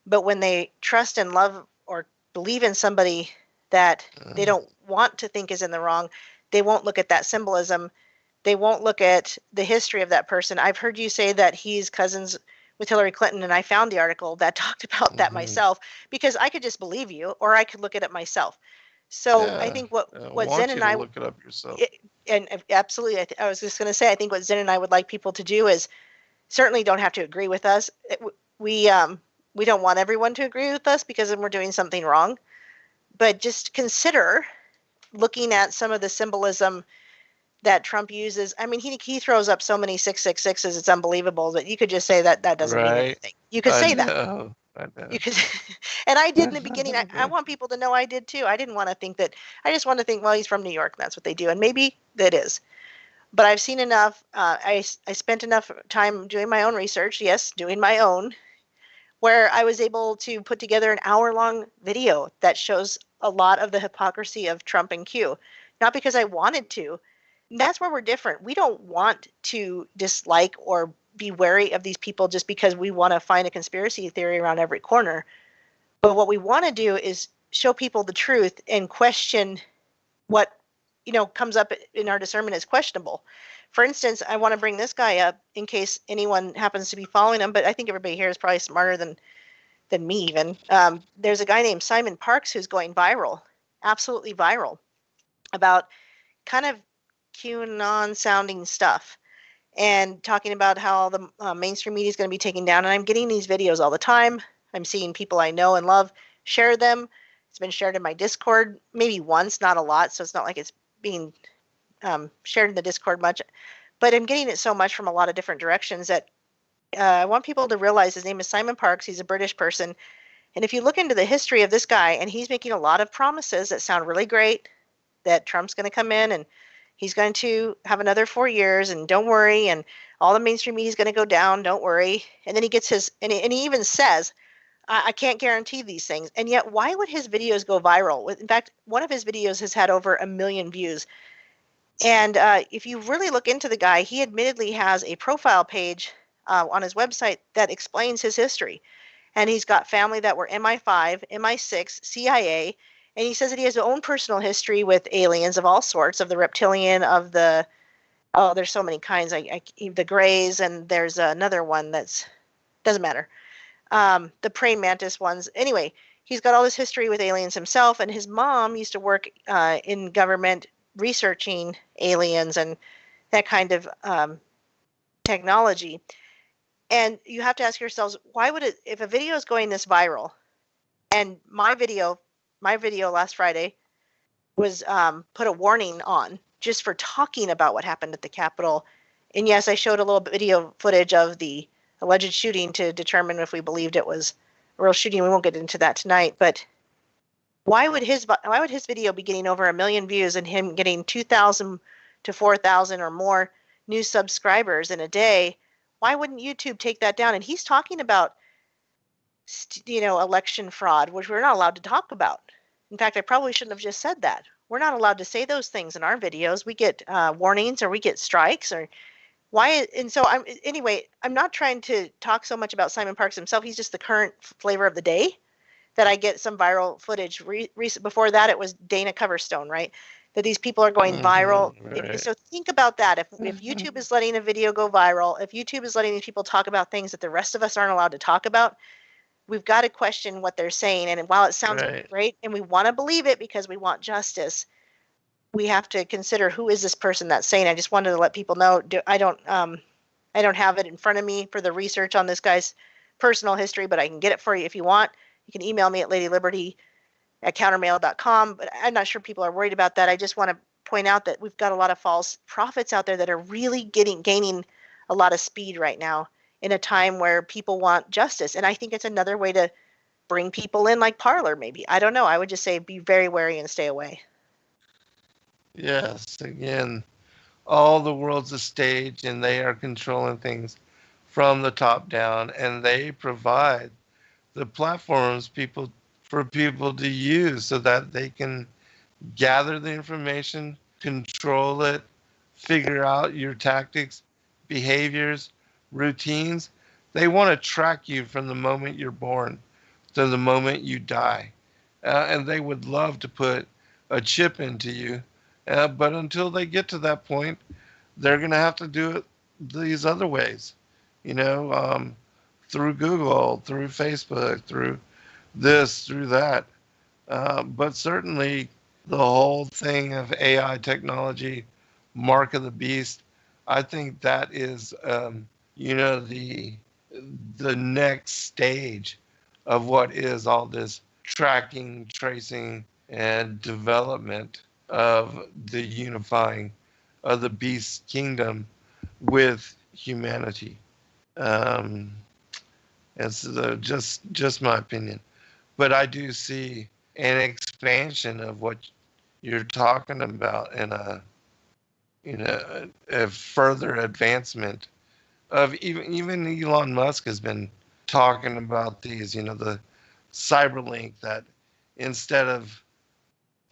but when they trust and love or believe in somebody that they don't want to think is in the wrong, they won't look at that symbolism. They won't look at the history of that person. I've heard you say that he's cousins with Hillary Clinton, and I found the article that talked about that myself, because I could just believe you, or I could look at it myself. So I think what Zen and I look it up yourself. And absolutely, I was just going to say, I think what Zen and I would like people to do is certainly don't have to agree with us. We don't want everyone to agree with us, because then we're doing something wrong. But just consider looking at some of the symbolism that Trump uses. I mean, he throws up so many 666s, it's unbelievable, that you could just say that doesn't mean anything. You could say that. I know. You could, and I did in the beginning. I want people to know I did too. I didn't want to think that. I just want to think, well, he's from New York, and that's what they do, and maybe that is. But I've seen enough. I spent enough time doing my own research. Yes, doing my own, where I was able to put together an hour-long video that shows a lot of the hypocrisy of Trump and Q. Not because I wanted to. That's where we're different. We don't want to dislike or be wary of these people just because we want to find a conspiracy theory around every corner. But what we want to do is show people the truth and question what comes up in our discernment as questionable. For instance, I want to bring this guy up in case anyone happens to be following him, but I think everybody here is probably smarter than me even. There's a guy named Simon Parks who's going viral, absolutely viral, about kind of QAnon sounding stuff, and talking about how the mainstream media is going to be taken down. And I'm getting these videos all the time. I'm seeing people I know and love share them. It's been shared in my Discord maybe once, not a lot, so it's not like it's being shared in the Discord much. But I'm getting it so much from a lot of different directions that I want people to realize his name is Simon Parks. He's a British person. And if you look into the history of this guy, and he's making a lot of promises that sound really great, that Trump's going to come in and he's going to have another 4 years, and don't worry, and all the mainstream media is going to go down, don't worry. And then he gets and he even says, I can't guarantee these things. And yet, why would his videos go viral? In fact, one of his videos has had over 1 million views. And if you really look into the guy, he admittedly has a profile page on his website that explains his history. And he's got family that were MI5, MI6, CIA, and he says that he has his own personal history with aliens of all sorts, of the reptilian, of the, there's so many kinds, the Greys, and there's another one that's, doesn't matter, the praying mantis ones. Anyway, he's got all this history with aliens himself, and his mom used to work in government researching aliens and that kind of technology. And you have to ask yourselves, why would it, if a video is going this viral, and my video last Friday was put a warning on just for talking about what happened at the Capitol. And yes, I showed a little video footage of the alleged shooting to determine if we believed it was a real shooting. We won't get into that tonight, but why would his video be getting over 1 million views and him getting 2,000 to 4,000 or more new subscribers in a day? Why wouldn't YouTube take that down? And he's talking about election fraud, which we're not allowed to talk about. In fact, I probably shouldn't have just said that. We're not allowed to say those things in our videos. We get warnings, or we get strikes, or why? And so I'm not trying to talk so much about Simon Parks himself. He's just the current flavor of the day that I get some viral footage. Recent before that, it was Dana Coverstone, right? That these people are going viral. Right. So think about that. If YouTube is letting a video go viral, if YouTube is letting these people talk about things that the rest of us aren't allowed to talk about, we've got to question what they're saying. And while it sounds great and we want to believe it because we want justice, we have to consider, who is this person that's saying. I just wanted to let people know. I don't have it in front of me for the research on this guy's personal history, but I can get it for you if you want. You can email me at ladyliberty@countermail.com, but I'm not sure people are worried about that. I just want to point out that we've got a lot of false prophets out there that are really gaining a lot of speed right now in a time where people want justice. And I think it's another way to bring people in, like Parler, maybe. I don't know. I would just say be very wary and stay away. Yes, again, all the world's a stage, and they are controlling things from the top down, and they provide the platforms for people to use so that they can gather the information, control it, figure out your tactics, behaviors, routines. They want to track you from the moment you're born to the moment you die. And they would love to put a chip into you. But until they get to that point, they're going to have to do it these other ways, through Google, through Facebook, through this, through that. But certainly the whole thing of AI technology, mark of the beast, I think that is, the next stage of what is all this tracking, tracing, and development of the unifying of the beast kingdom with humanity. And so just my opinion. But I do see an expansion of what you're talking about and a further advancement of even Elon Musk has been talking about these, the Cyberlink, that instead of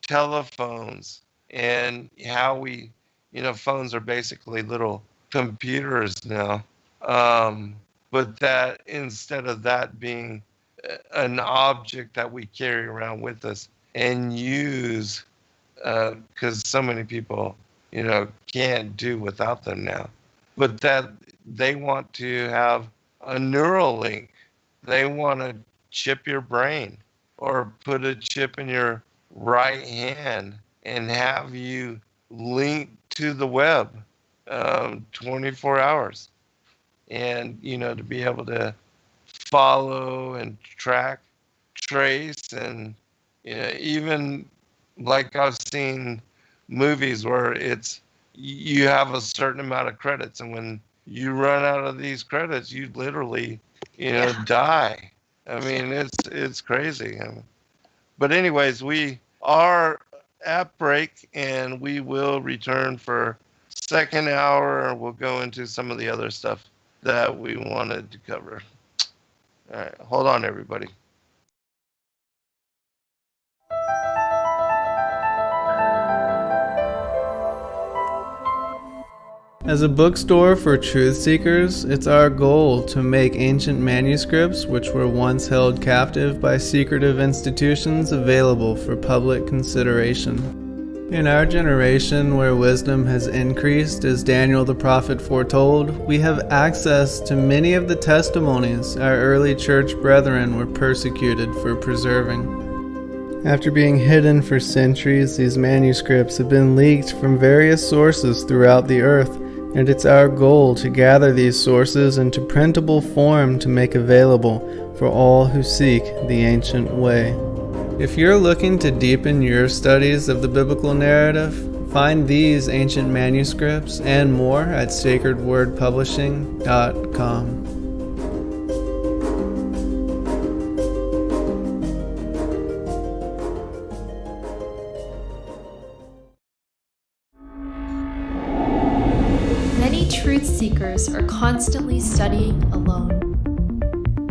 telephones and how we, phones are basically little computers now, but that instead of that being an object that we carry around with us and use, because so many people, can't do without them now, but that they want to have a neural link. They want to chip your brain or put a chip in your right hand and have you linked to the web 24 hours. And, to be able to follow and track, trace, and, even like I've seen movies where you have a certain amount of credits, and when you run out of these credits, you literally, die. I mean, it's crazy. But anyways, we are at break, and we will return for second hour. We'll go into some of the other stuff that we wanted to cover. All right, hold on, everybody. As a bookstore for truth seekers, it's our goal to make ancient manuscripts which were once held captive by secretive institutions available for public consideration. In our generation, where wisdom has increased, as Daniel the prophet foretold, we have access to many of the testimonies our early church brethren were persecuted for preserving. After being hidden for centuries, these manuscripts have been leaked from various sources throughout the earth, and it's our goal to gather these sources into printable form to make available for all who seek the ancient way. If you're looking to deepen your studies of the biblical narrative, find these ancient manuscripts and more at sacredwordpublishing.com. Many truth seekers are constantly studying alone.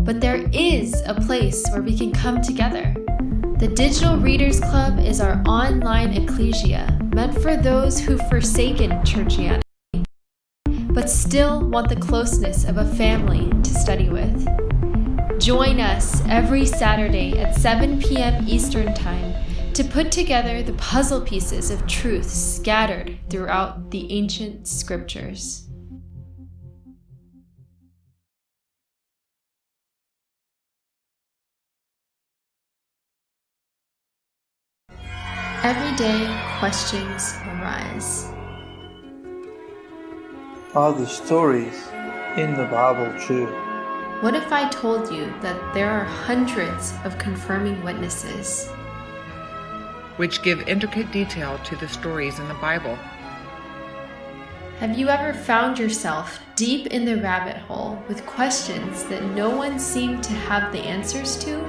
But there is a place where we can come together. The Digital Readers Club is our online ecclesia meant for those who've forsaken churchianity, but but still want the closeness of a family to study with. Join us every Saturday at 7 p.m. Eastern Time to put together the puzzle pieces of truth scattered throughout the ancient scriptures. Every day, questions arise. Are the stories in the Bible true? What if I told you that there are hundreds of confirming witnesses? Which give intricate detail to the stories in the Bible. Have you ever found yourself deep in the rabbit hole with questions that no one seemed to have the answers to?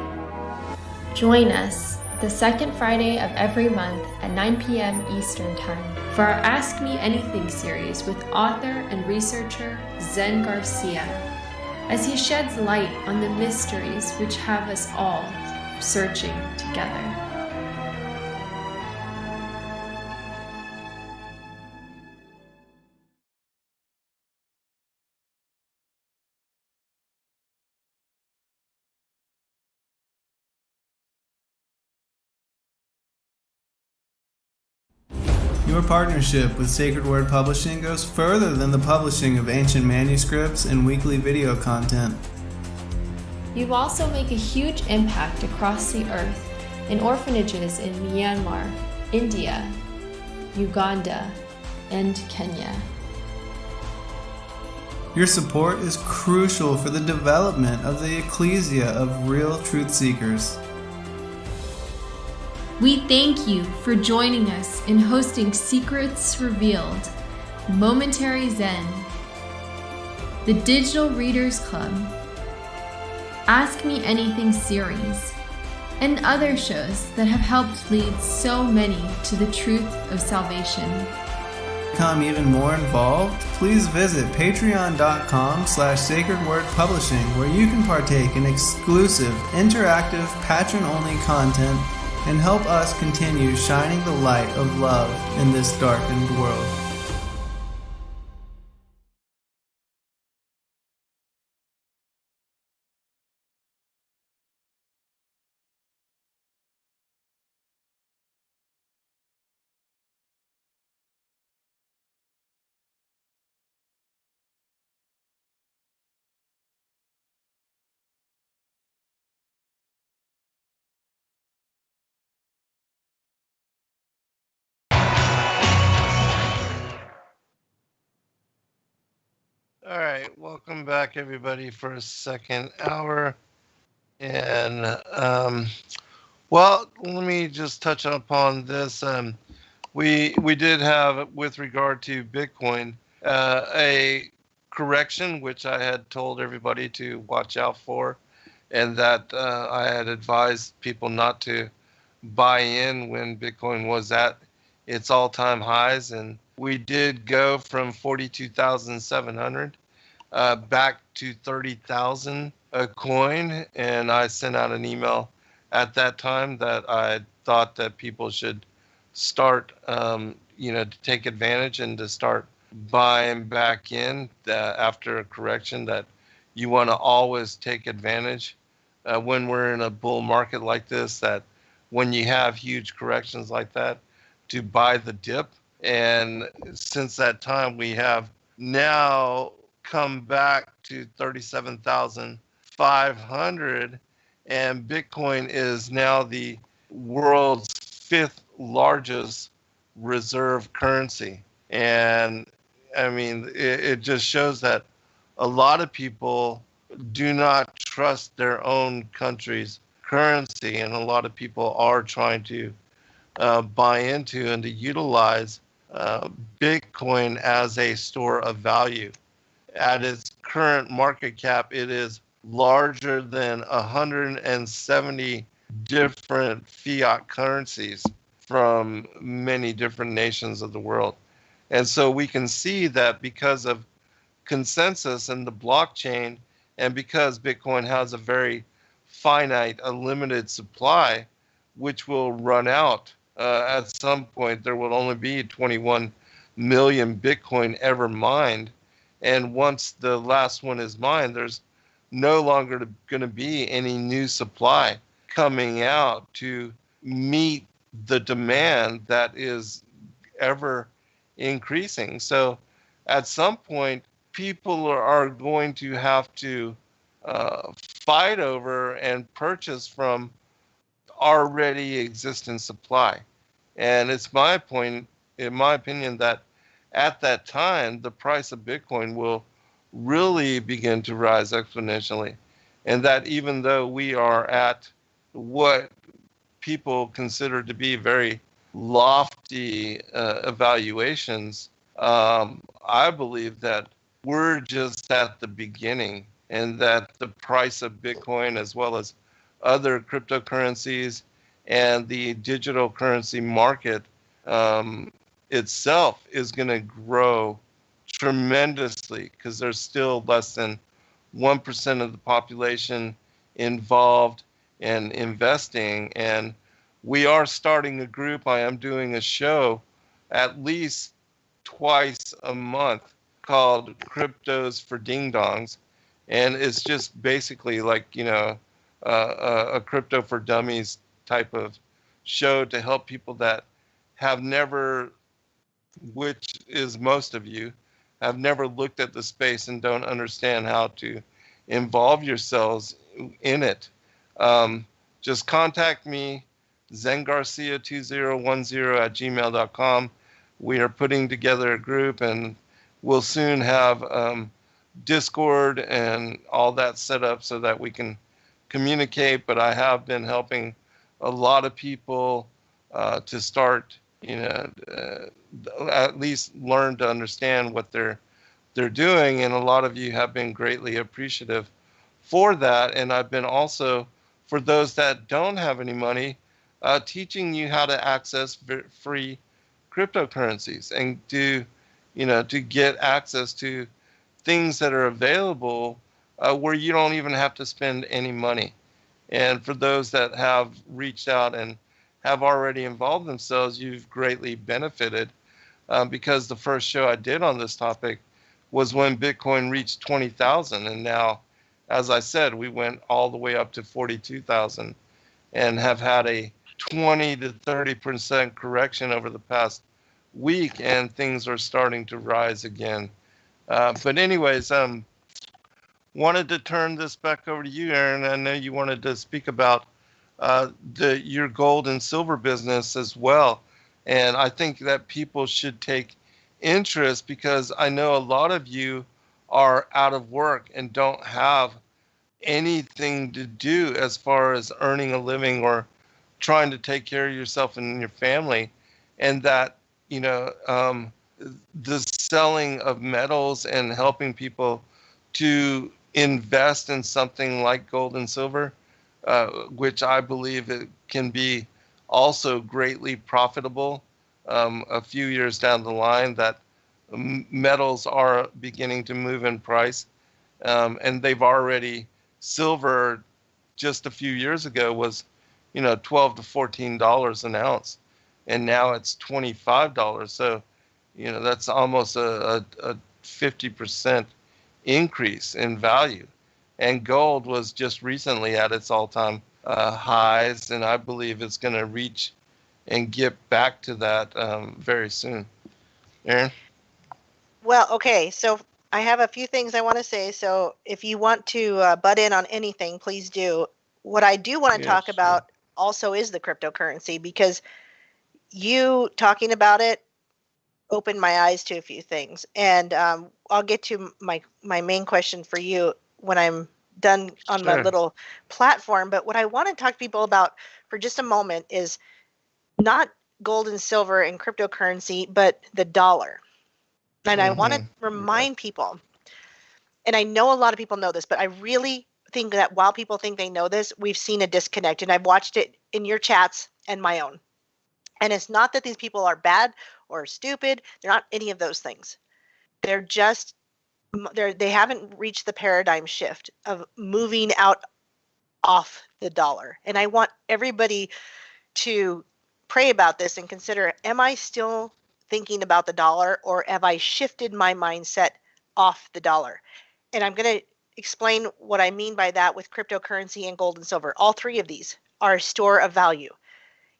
Join us the second Friday of every month at 9 p.m. Eastern Time for our Ask Me Anything series with author and researcher Zen Garcia, as he sheds light on the mysteries which have us all searching together. Your partnership with Sacred Word Publishing goes further than the publishing of ancient manuscripts and weekly video content. You also make a huge impact across the earth in orphanages in Myanmar, India, Uganda, and Kenya. Your support is crucial for the development of the ecclesia of real truth seekers. We thank you for joining us in hosting Secrets Revealed, Momentary Zen, the Digital Readers Club, Ask Me Anything series, and other shows that have helped lead so many to the truth of salvation. To become even more involved, please visit patreon.com/sacredwordpublishing, where you can partake in exclusive, interactive, patron-only content and help us continue shining the light of love in this darkened world. All right, welcome back, everybody, for a second hour. And well, let me just touch upon this. We did have, with regard to Bitcoin, a correction which I had told everybody to watch out for, and that I had advised people not to buy in when Bitcoin was at its all-time highs, and we did go from 42,700 back to 30,000 a coin, and I sent out an email at that time that I thought that people should start, to take advantage and to start buying back in after a correction, that you want to always take advantage when we're in a bull market like this, that when you have huge corrections like that, to buy the dip. And since that time, we have now come back to 37,500, and Bitcoin is now the world's 5th largest reserve currency. And I mean, it just shows that a lot of people do not trust their own country's currency, and a lot of people are trying to buy into and to utilize Bitcoin as a store of value. At its current market cap, it is larger than 170 different fiat currencies from many different nations of the world. And so we can see that because of consensus in the blockchain, and because Bitcoin has a very finite, a limited supply, which will run out at some point. There will only be 21 million Bitcoin ever mined. And once the last one is mined, there's no longer going to be any new supply coming out to meet the demand that is ever increasing. So at some point, people are going to have to fight over and purchase from already existing supply. And it's my point, in my opinion, that at that time, the price of Bitcoin will really begin to rise exponentially. And that even though we are at what people consider to be very lofty evaluations, I believe that we're just at the beginning, and that the price of Bitcoin, as well as other cryptocurrencies and the digital currency market itself, is going to grow tremendously, because there's still less than 1% of the population involved in investing. And we are starting a group. I am doing a show at least twice a month called Cryptos for Ding Dongs. And it's just basically like, a crypto for dummies type of show to help people that have never, which is most of you, have never looked at the space and don't understand how to involve yourselves in it. Just contact me, Zen Garcia 2010@gmail.com. We are putting together a group, and we'll soon have Discord and all that set up so that we can communicate. But I have been helping a lot of people to start, at least learn to understand what they're doing, and a lot of you have been greatly appreciative for that. And I've been also, for those that don't have any money, teaching you how to access free cryptocurrencies and to get access to things that are available where you don't even have to spend any money. And for those that have reached out and have already involved themselves, you've greatly benefited, because the first show I did on this topic was when Bitcoin reached 20,000. And now, as I said, we went all the way up to 42,000 and have had a 20 to 30% correction over the past week, and things are starting to rise again. But anyways, wanted to turn this back over to you, Erin. I know you wanted to speak about your gold and silver business as well. And I think that people should take interest, because I know a lot of you are out of work and don't have anything to do as far as earning a living or trying to take care of yourself and your family. And that, the selling of metals and helping people to invest in something like gold and silver, which I believe it can be also greatly profitable a few years down the line, that metals are beginning to move in price. And they've already, silver just a few years ago was, $12 to $14 an ounce. And now it's $25. So, that's almost a 50% increase in value. And gold was just recently at its all-time highs, and I believe it's going to reach and get back to that very soon. Erin? Well, okay, so I have a few things I want to say. So if you want to butt in on anything, please do. What I do want to talk about also is the cryptocurrency, because you talking about it opened my eyes to a few things. And I'll get to my main question for you when I'm done on my little platform. But what I want to talk to people about for just a moment is not gold and silver and cryptocurrency, but the dollar. And I want to remind people, and I know a lot of people know this, but I really think that while people think they know this, we've seen a disconnect. And I've watched it in your chats and my own. And it's not that these people are bad or stupid. They're not any of those things. They're just, they haven't reached the paradigm shift of moving out off the dollar. And I want everybody to pray about this and consider, am I still thinking about the dollar, or have I shifted my mindset off the dollar. And I'm going to explain what I mean by that with cryptocurrency and gold and silver. All three of these are a store of value.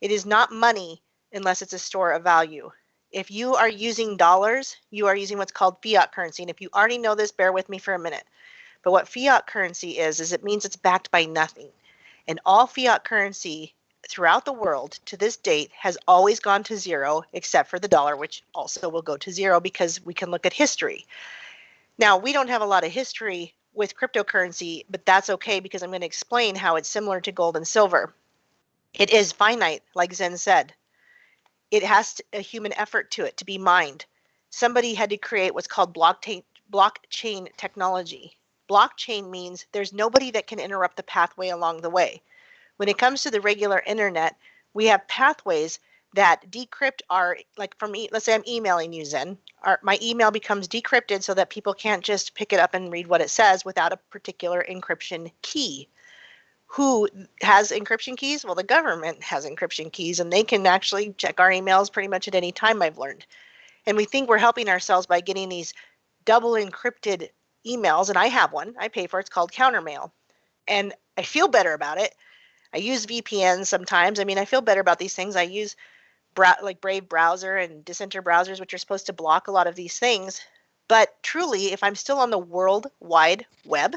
It is not money unless it's a store of value. If you are using dollars, you are using what's called fiat currency. And if you already know this, bear with me for a minute. But what fiat currency is it means it's backed by nothing. And all fiat currency throughout the world to this date has always gone to zero, except for the dollar, which also will go to zero because we can look at history. Now, we don't have a lot of history with cryptocurrency, but that's okay because I'm going to explain how it's similar to gold and silver. It is finite, like Zen said. It has a human effort to it to be mined. Somebody had to create what's called blockchain technology. Blockchain means there's nobody that can interrupt the pathway along the way. When it comes to the regular internet, we have pathways that decrypt our, like for me, let's say I'm emailing you, Zen. My email becomes decrypted so that people can't just pick it up and read what it says without a particular encryption key. Who has encryption keys? Well, the government has encryption keys, and they can actually check our emails pretty much at any time, I've learned. And we think we're helping ourselves by getting these double encrypted emails, and I have one. I pay for it. It's called countermail. And I feel better about it. I use VPNs sometimes. I mean, I feel better about these things. I use like Brave browser and Dissenter browsers, which are supposed to block a lot of these things. But truly, if I'm still on the World Wide Web,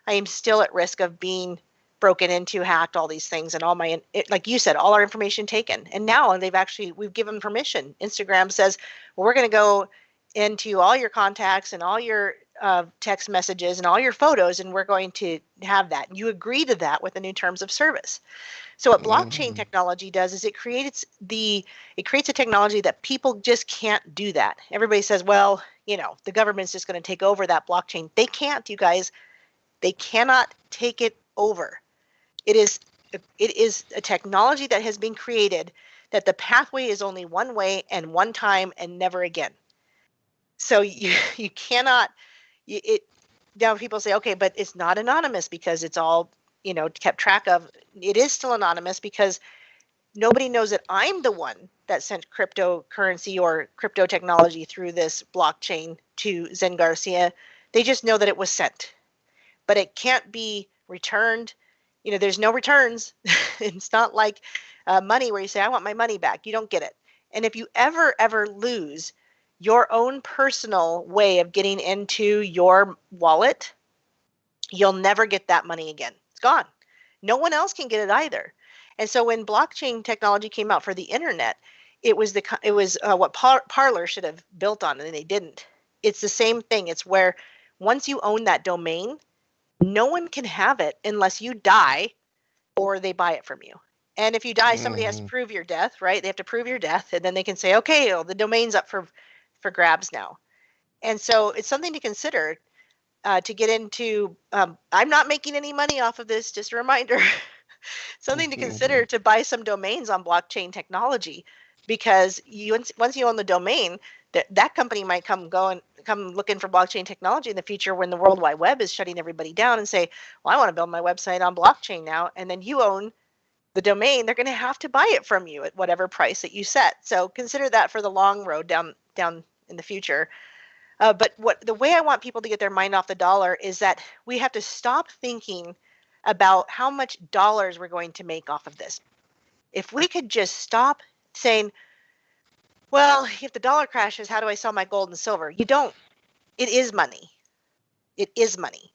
I am still at risk of being broken into, hacked, all these things, and all my, like you said, all our information taken. And now we've given permission. Instagram says, well, we're going to go into all your contacts and all your text messages and all your photos, and we're going to have that. And you agree to that with the new terms of service. So what blockchain technology does is it creates a technology that people just can't do that. Everybody says, well, the government's just going to take over that blockchain. They can't, you guys. They cannot take it over. It is a technology that has been created that the pathway is only one way and one time and never again. So you cannot. Now people say, okay, but it's not anonymous because it's all kept track of. It is still anonymous because nobody knows that I'm the one that sent cryptocurrency or crypto technology through this blockchain to Zen Garcia. They just know that it was sent, but it can't be returned. There's no returns. It's not like money where you say, I want my money back. You don't get it. And if you ever lose your own personal way of getting into your wallet, you'll never get that money again. It's gone. No one else can get it either. And so when blockchain technology came out for the internet, it was what Parler should have built on, and they didn't. It's the same thing. It's where once you own that domain, no one can have it unless you die or they buy it from you. And if you die, somebody has to prove your death, right? They have to prove your death, and then they can say, okay, the domain's up for grabs now. And so it's something to consider to get into. I'm not making any money off of this, just a reminder. Something to consider to buy some domains on blockchain technology, because once you own the domain, that company might come looking for blockchain technology in the future when the World Wide Web is shutting everybody down and say, well, I want to build my website on blockchain now. And then you own the domain. They're going to have to buy it from you at whatever price that you set. So consider that for the long road down in the future. But the way I want people to get their mind off the dollar is that we have to stop thinking about how much dollars we're going to make off of this. If we could just stop saying, well, if the dollar crashes, how do I sell my gold and silver? You don't. It is money. It is money.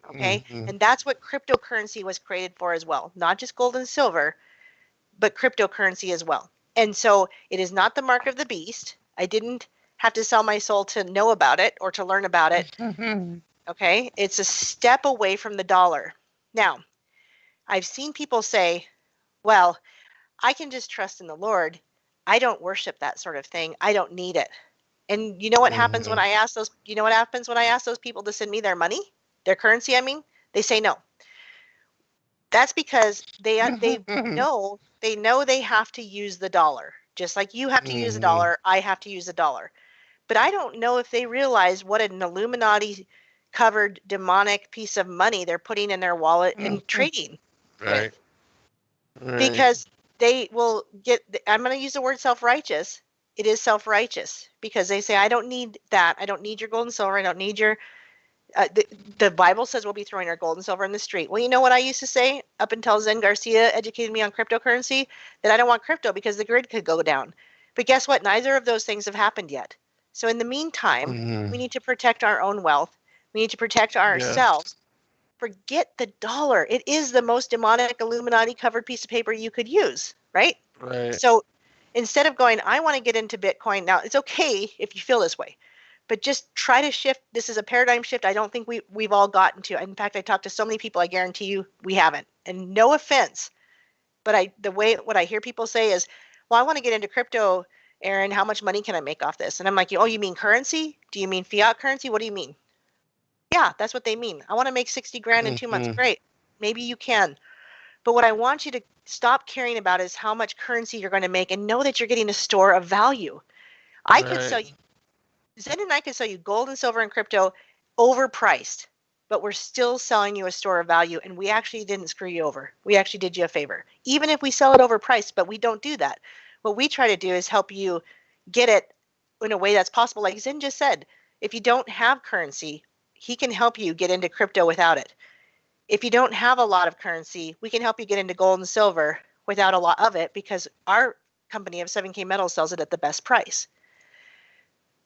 Okay? And that's what cryptocurrency was created for as well. Not just gold and silver, but cryptocurrency as well. And so it is not the mark of the beast. I didn't have to sell my soul to know about it or to learn about it. Okay? It's a step away from the dollar. Now, I've seen people say, well, I can just trust in the Lord. I don't worship that sort of thing. I don't need it. And you know what happens when I ask those, people to send me their money, their currency, I mean? They say no. That's because they know they have to use the dollar. Just like you have to use the dollar, I have to use the dollar. But I don't know if they realize what an Illuminati covered demonic piece of money they're putting in their wallet and trading. Right. Because they will get, I'm going to use the word self-righteous. it is self-righteous because they say, I don't need that. I don't need your gold and silver. I don't need your, the Bible says we'll be throwing our gold and silver in the street. Well, you know what I used to say up until Zen Garcia educated me on cryptocurrency? That I don't want crypto because the grid could go down. But guess what? Neither of those things have happened yet. So in the meantime, we need to protect our own wealth. We need to protect ourselves. Forget the dollar. It is the most demonic Illuminati covered piece of paper you could use, right? Right. So instead of going, I want to get into Bitcoin. Now, it's okay if you feel this way, but just try to shift. This is a paradigm shift I don't think we've all gotten to. In fact, I talked to so many people, I guarantee you we haven't. And no offense, but what I hear people say is, well, I want to get into crypto, Erin. How much money can I make off this? And I'm like, oh, you mean currency? Do you mean fiat currency? What do you mean? Yeah, that's what they mean. I want to make 60 grand in 2 months. Great. Maybe you can. But what I want you to stop caring about is how much currency you're going to make and know that you're getting a store of value. I could sell you, Zen and I could sell you gold and silver and crypto overpriced, but we're still selling you a store of value, and we actually didn't screw you over. We actually did you a favor. Even if we sell it overpriced, but we don't do that. What we try to do is help you get it in a way that's possible. Like Zen just said, if you don't have currency, he can help you get into crypto without it. If you don't have a lot of currency, we can help you get into gold and silver without a lot of it because our company of 7K Metals sells it at the best price.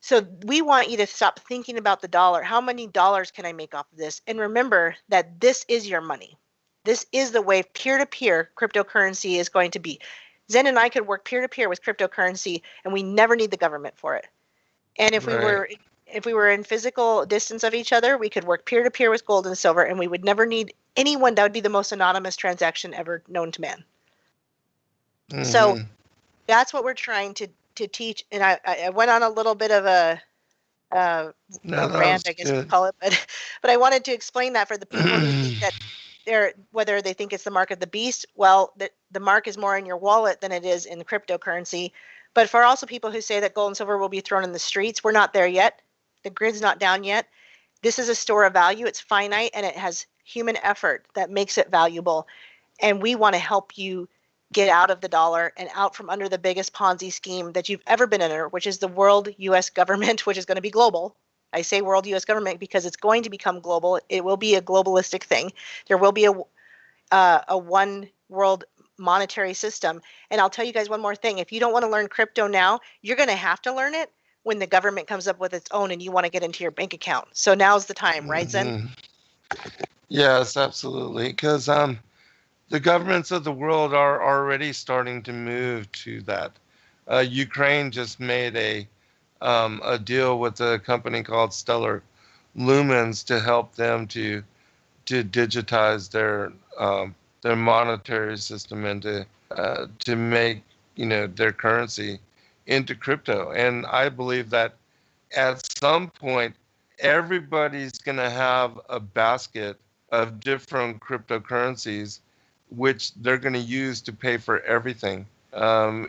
So we want you to stop thinking about the dollar. How many dollars can I make off of this? And remember that this is your money. This is the way peer-to-peer cryptocurrency is going to be. Zen and I could work peer-to-peer with cryptocurrency, and we never need the government for it. And if we were in physical distance of each other, we could work peer-to-peer with gold and silver, and we would never need anyone. That would be the most anonymous transaction ever known to man. So that's what we're trying to teach. And I went on a little bit of a rant, I guess you call it, but I wanted to explain that for the people who think that whether they think it's the mark of the beast. Well, the mark is more in your wallet than it is in cryptocurrency. But for also people who say that gold and silver will be thrown in the streets, we're not there yet. The grid's not down yet. This is a store of value. It's finite, and it has human effort that makes it valuable. And we want to help you get out of the dollar and out from under the biggest Ponzi scheme that you've ever been under, which is the world U.S. government, which is going to be global. I say world U.S. government because it's going to become global. It will be a globalistic thing. There will be a one world monetary system. And I'll tell you guys one more thing. If you don't want to learn crypto now, you're going to have to learn it when the government comes up with its own and you want to get into your bank account. So now's the time, right, Zen? Yes, absolutely. Because the governments of the world are already starting to move to that. Ukraine just made a deal with a company called Stellar Lumens to help them to digitize their monetary system and to make their currency into crypto. And I believe that at some point everybody's going to have a basket of different cryptocurrencies which they're going to use to pay for everything.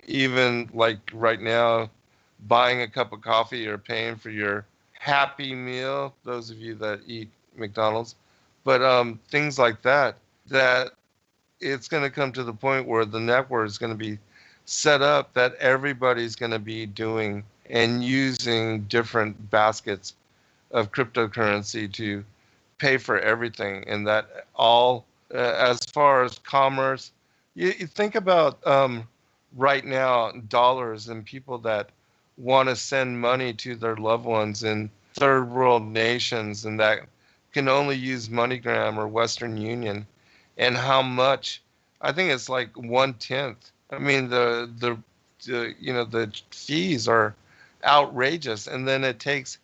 Even like right now, buying a cup of coffee or paying for your Happy Meal, those of you that eat McDonald's, but things like that it's going to come to the point where the network is going to be set up that everybody's going to be doing and using different baskets of cryptocurrency to pay for everything. And that all, as far as commerce, you think about right now dollars and people that want to send money to their loved ones in third world nations and that can only use MoneyGram or Western Union, and how much, I think it's like 1/10. I mean, the fees are outrageous, and then it takes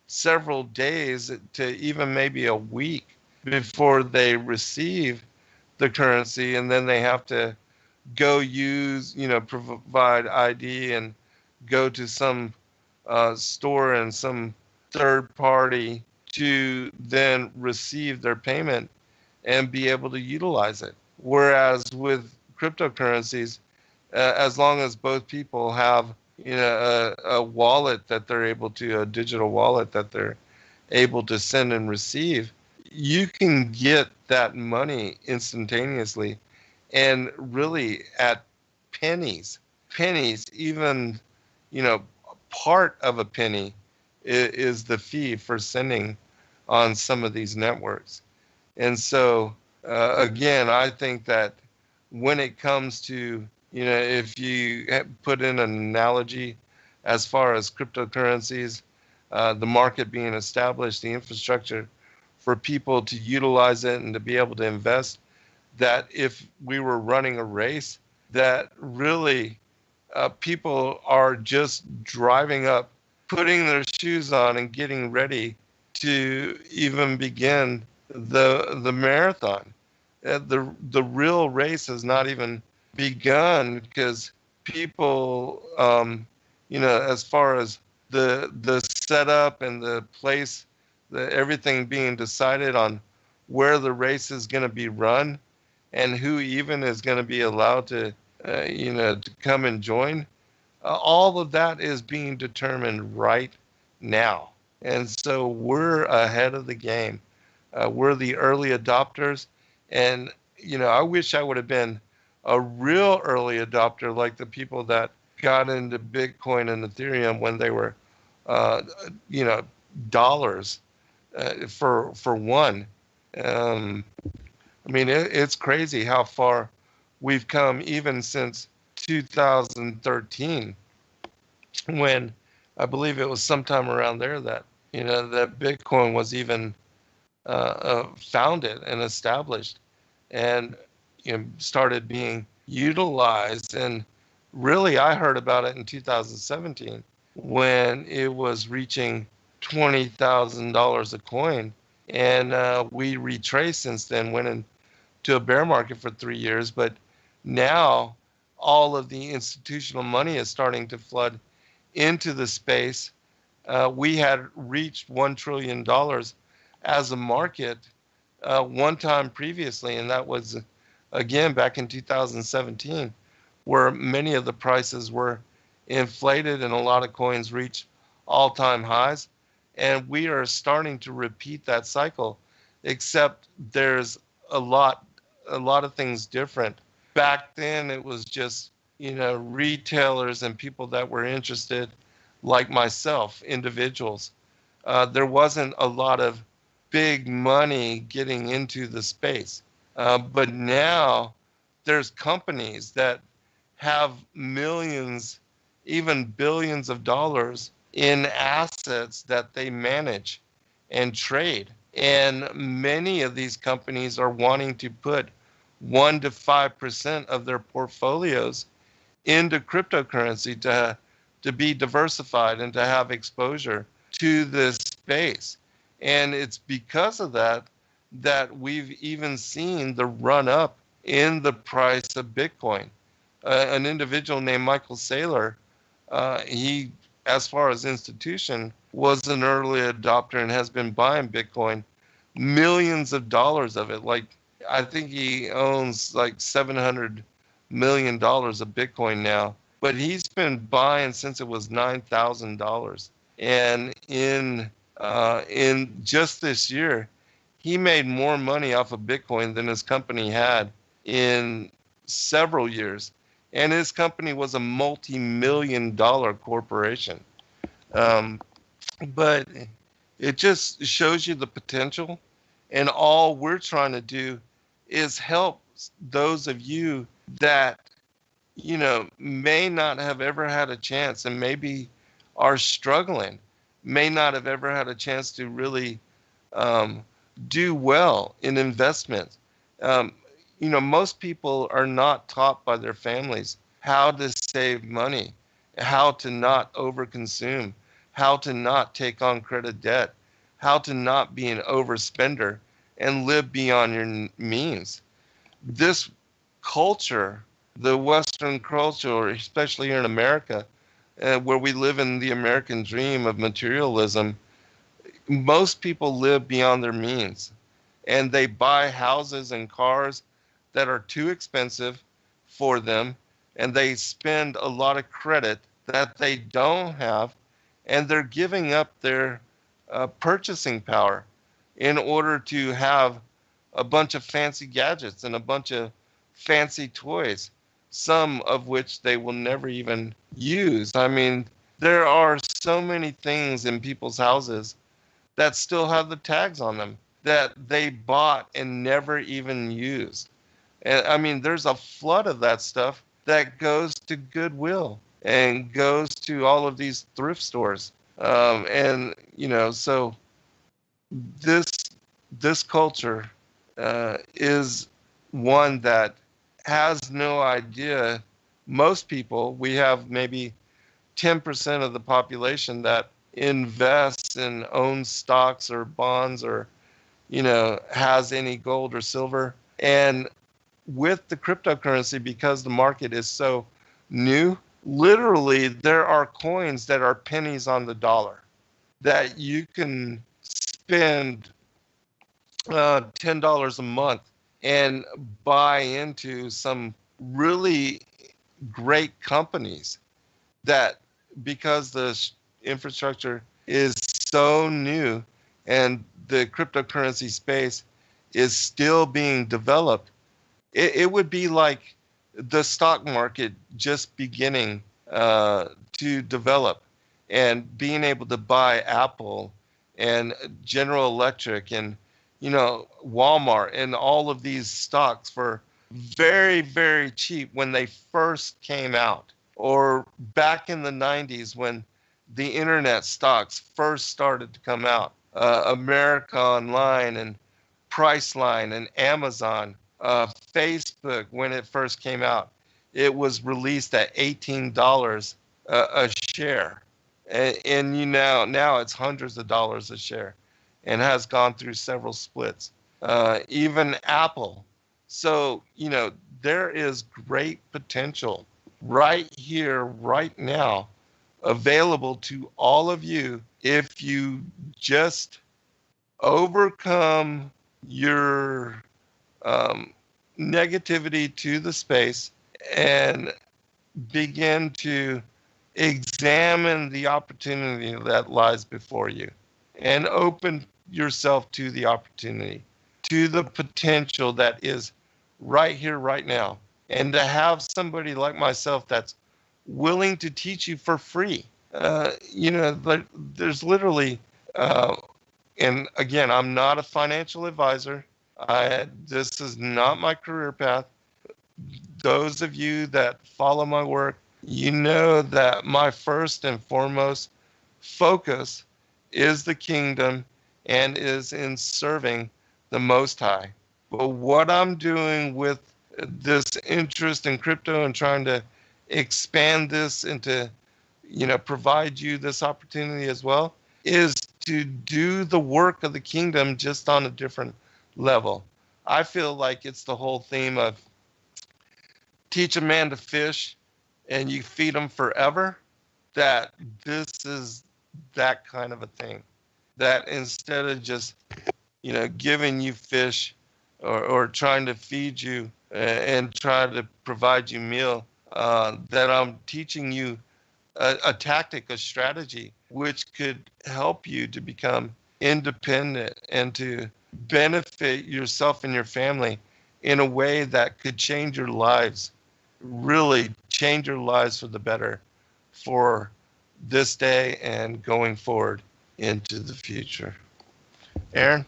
several days to even maybe a week before they receive the currency, and then they have to go provide ID and go to some store and some third party to then receive their payment and be able to utilize it. Whereas with cryptocurrencies, as long as both people have a wallet that they're able to, a digital wallet that they're able to send and receive, you can get that money instantaneously and really at pennies. pennies, even, part of a penny is the fee for sending on some of these networks. And so, again, I think that when it comes to, if you put in an analogy as far as cryptocurrencies, the market being established, the infrastructure for people to utilize it and to be able to invest, that if we were running a race, that really people are just driving up, putting their shoes on and getting ready to even begin the marathon. The real race has not even begun, because people, as far as the setup and the place, everything being decided on where the race is going to be run and who even is going to be allowed to, to come and join. All of that is being determined right now. And so we're ahead of the game. We're the early adopters. And, I wish I would have been a real early adopter, like the people that got into Bitcoin and Ethereum when they were, dollars for one. It's crazy how far we've come, even since 2013, when I believe it was sometime around there that, that Bitcoin was even founded and established, and started being utilized. And really, I heard about it in 2017 when it was reaching $20,000 a coin, and we retraced since then, went into a bear market for 3 years. But now all of the institutional money is starting to flood into the space. We had reached $1 trillion as a market one time previously, and that was, again, back in 2017, where many of the prices were inflated and a lot of coins reached all-time highs. And we are starting to repeat that cycle, except there's a lot of things different. Back then, it was just, retailers and people that were interested, like myself, individuals. There wasn't a lot of big money getting into the space. But now there's companies that have millions, even billions of dollars in assets that they manage and trade. And many of these companies are wanting to put 1 to 5% of their portfolios into cryptocurrency to be diversified and to have exposure to this space. And it's because of that we've even seen the run up in the price of Bitcoin. An individual named Michael Saylor, he, as far as institution, was an early adopter and has been buying Bitcoin, millions of dollars of it. Like, I think he owns like $700 million of Bitcoin now, but he's been buying since it was $9,000. And in just this year, he made more money off of Bitcoin than his company had in several years. And his company was a multi-million-dollar corporation. But it just shows you the potential. And all we're trying to do is help those of you that, may not have ever had a chance and maybe are struggling, may not have ever had a chance to really do well in investments. Most people are not taught by their families how to save money, how to not overconsume, how to not take on credit debt, how to not be an overspender and live beyond your means. This culture, the Western culture, especially here in America, where we live in the American dream of materialism, most people live beyond their means, and they buy houses and cars that are too expensive for them, and they spend a lot of credit that they don't have, and they're giving up their purchasing power in order to have a bunch of fancy gadgets and a bunch of fancy toys. some of which they will never even use. I mean, there are so many things in people's houses that still have the tags on them that they bought and never even used. And I mean, there's a flood of that stuff that goes to Goodwill and goes to all of these thrift stores. And you know, so this culture is one that has no idea. Most people, we have maybe 10% of the population that invests and owns stocks or bonds or, you know, has any gold or silver. And with the cryptocurrency, because the market is so new, literally there are coins that are pennies on the dollar that you can spend $10 a month and buy into some really great companies that, because the infrastructure is so new and the cryptocurrency space is still being developed, it would be like the stock market just beginning to develop, and being able to buy Apple and General Electric and, you know, Walmart and all of these stocks for very, very cheap when they first came out, or back in the 90s when the internet stocks first started to come out, America Online and Priceline and Amazon, Facebook when it first came out. It was released at $18 a share, and you know, now it's hundreds of dollars a share, and has gone through several splits. Even Apple. So, you know, there is great potential right here, right now, available to all of you if you just overcome your negativity to the space and begin to examine the opportunity that lies before you and open yourself to the opportunity, to the potential that is right here, right now. And to have somebody like myself that's willing to teach you for free. You know, there's literally, and again, I'm not a financial advisor. This is not my career path. Those of you that follow my work, you know that my first and foremost focus is the kingdom and is in serving the Most High. But what I'm doing with this interest in crypto and trying to expand this into, you know, provide you this opportunity as well, is to do the work of the kingdom just on a different level. I feel like it's the whole theme of teach a man to fish and you feed him forever, that this is that kind of a thing. That instead of just, you know, giving you fish or trying to feed you and try to provide you meal, that I'm teaching you a tactic, a strategy, which could help you to become independent and to benefit yourself and your family in a way that could change your lives, really change your lives for the better for this day and going forward into the future. Erin?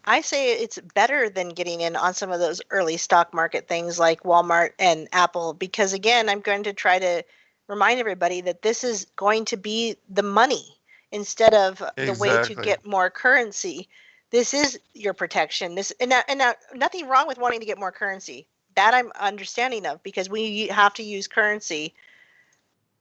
I say it's better than getting in on some of those early stock market things like Walmart and Apple, because again, I'm going to try to remind everybody that this is going to be the money instead of the way to get more currency. This is your protection. This and now nothing wrong with wanting to get more currency. That I'm understanding of, because we have to use currency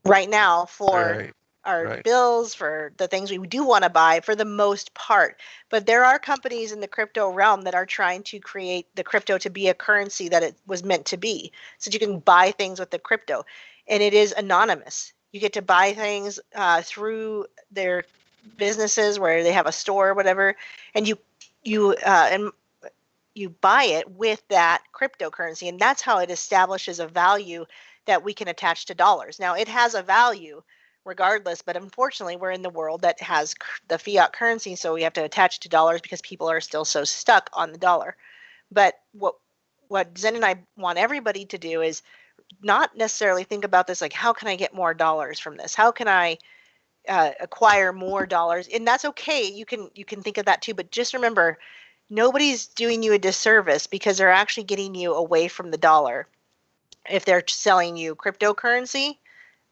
right now for our bills, for the things we do want to buy for the most part. But there are companies in the crypto realm that are trying to create the crypto to be a currency that it was meant to be, so that you can buy things with the crypto. And it is anonymous. You get to buy things through their businesses where they have a store or whatever, and you buy it with that cryptocurrency, and that's how it establishes a value that we can attach to dollars. Now, it has a value regardless, but unfortunately, we're in the world that has the fiat currency, so we have to attach to dollars because people are still so stuck on the dollar. But what Zen and I want everybody to do is not necessarily think about this like, how can I get more dollars from this? How can I acquire more dollars? And that's okay. You can think of that too. But just remember, nobody's doing you a disservice because they're actually getting you away from the dollar. If they're selling you cryptocurrency,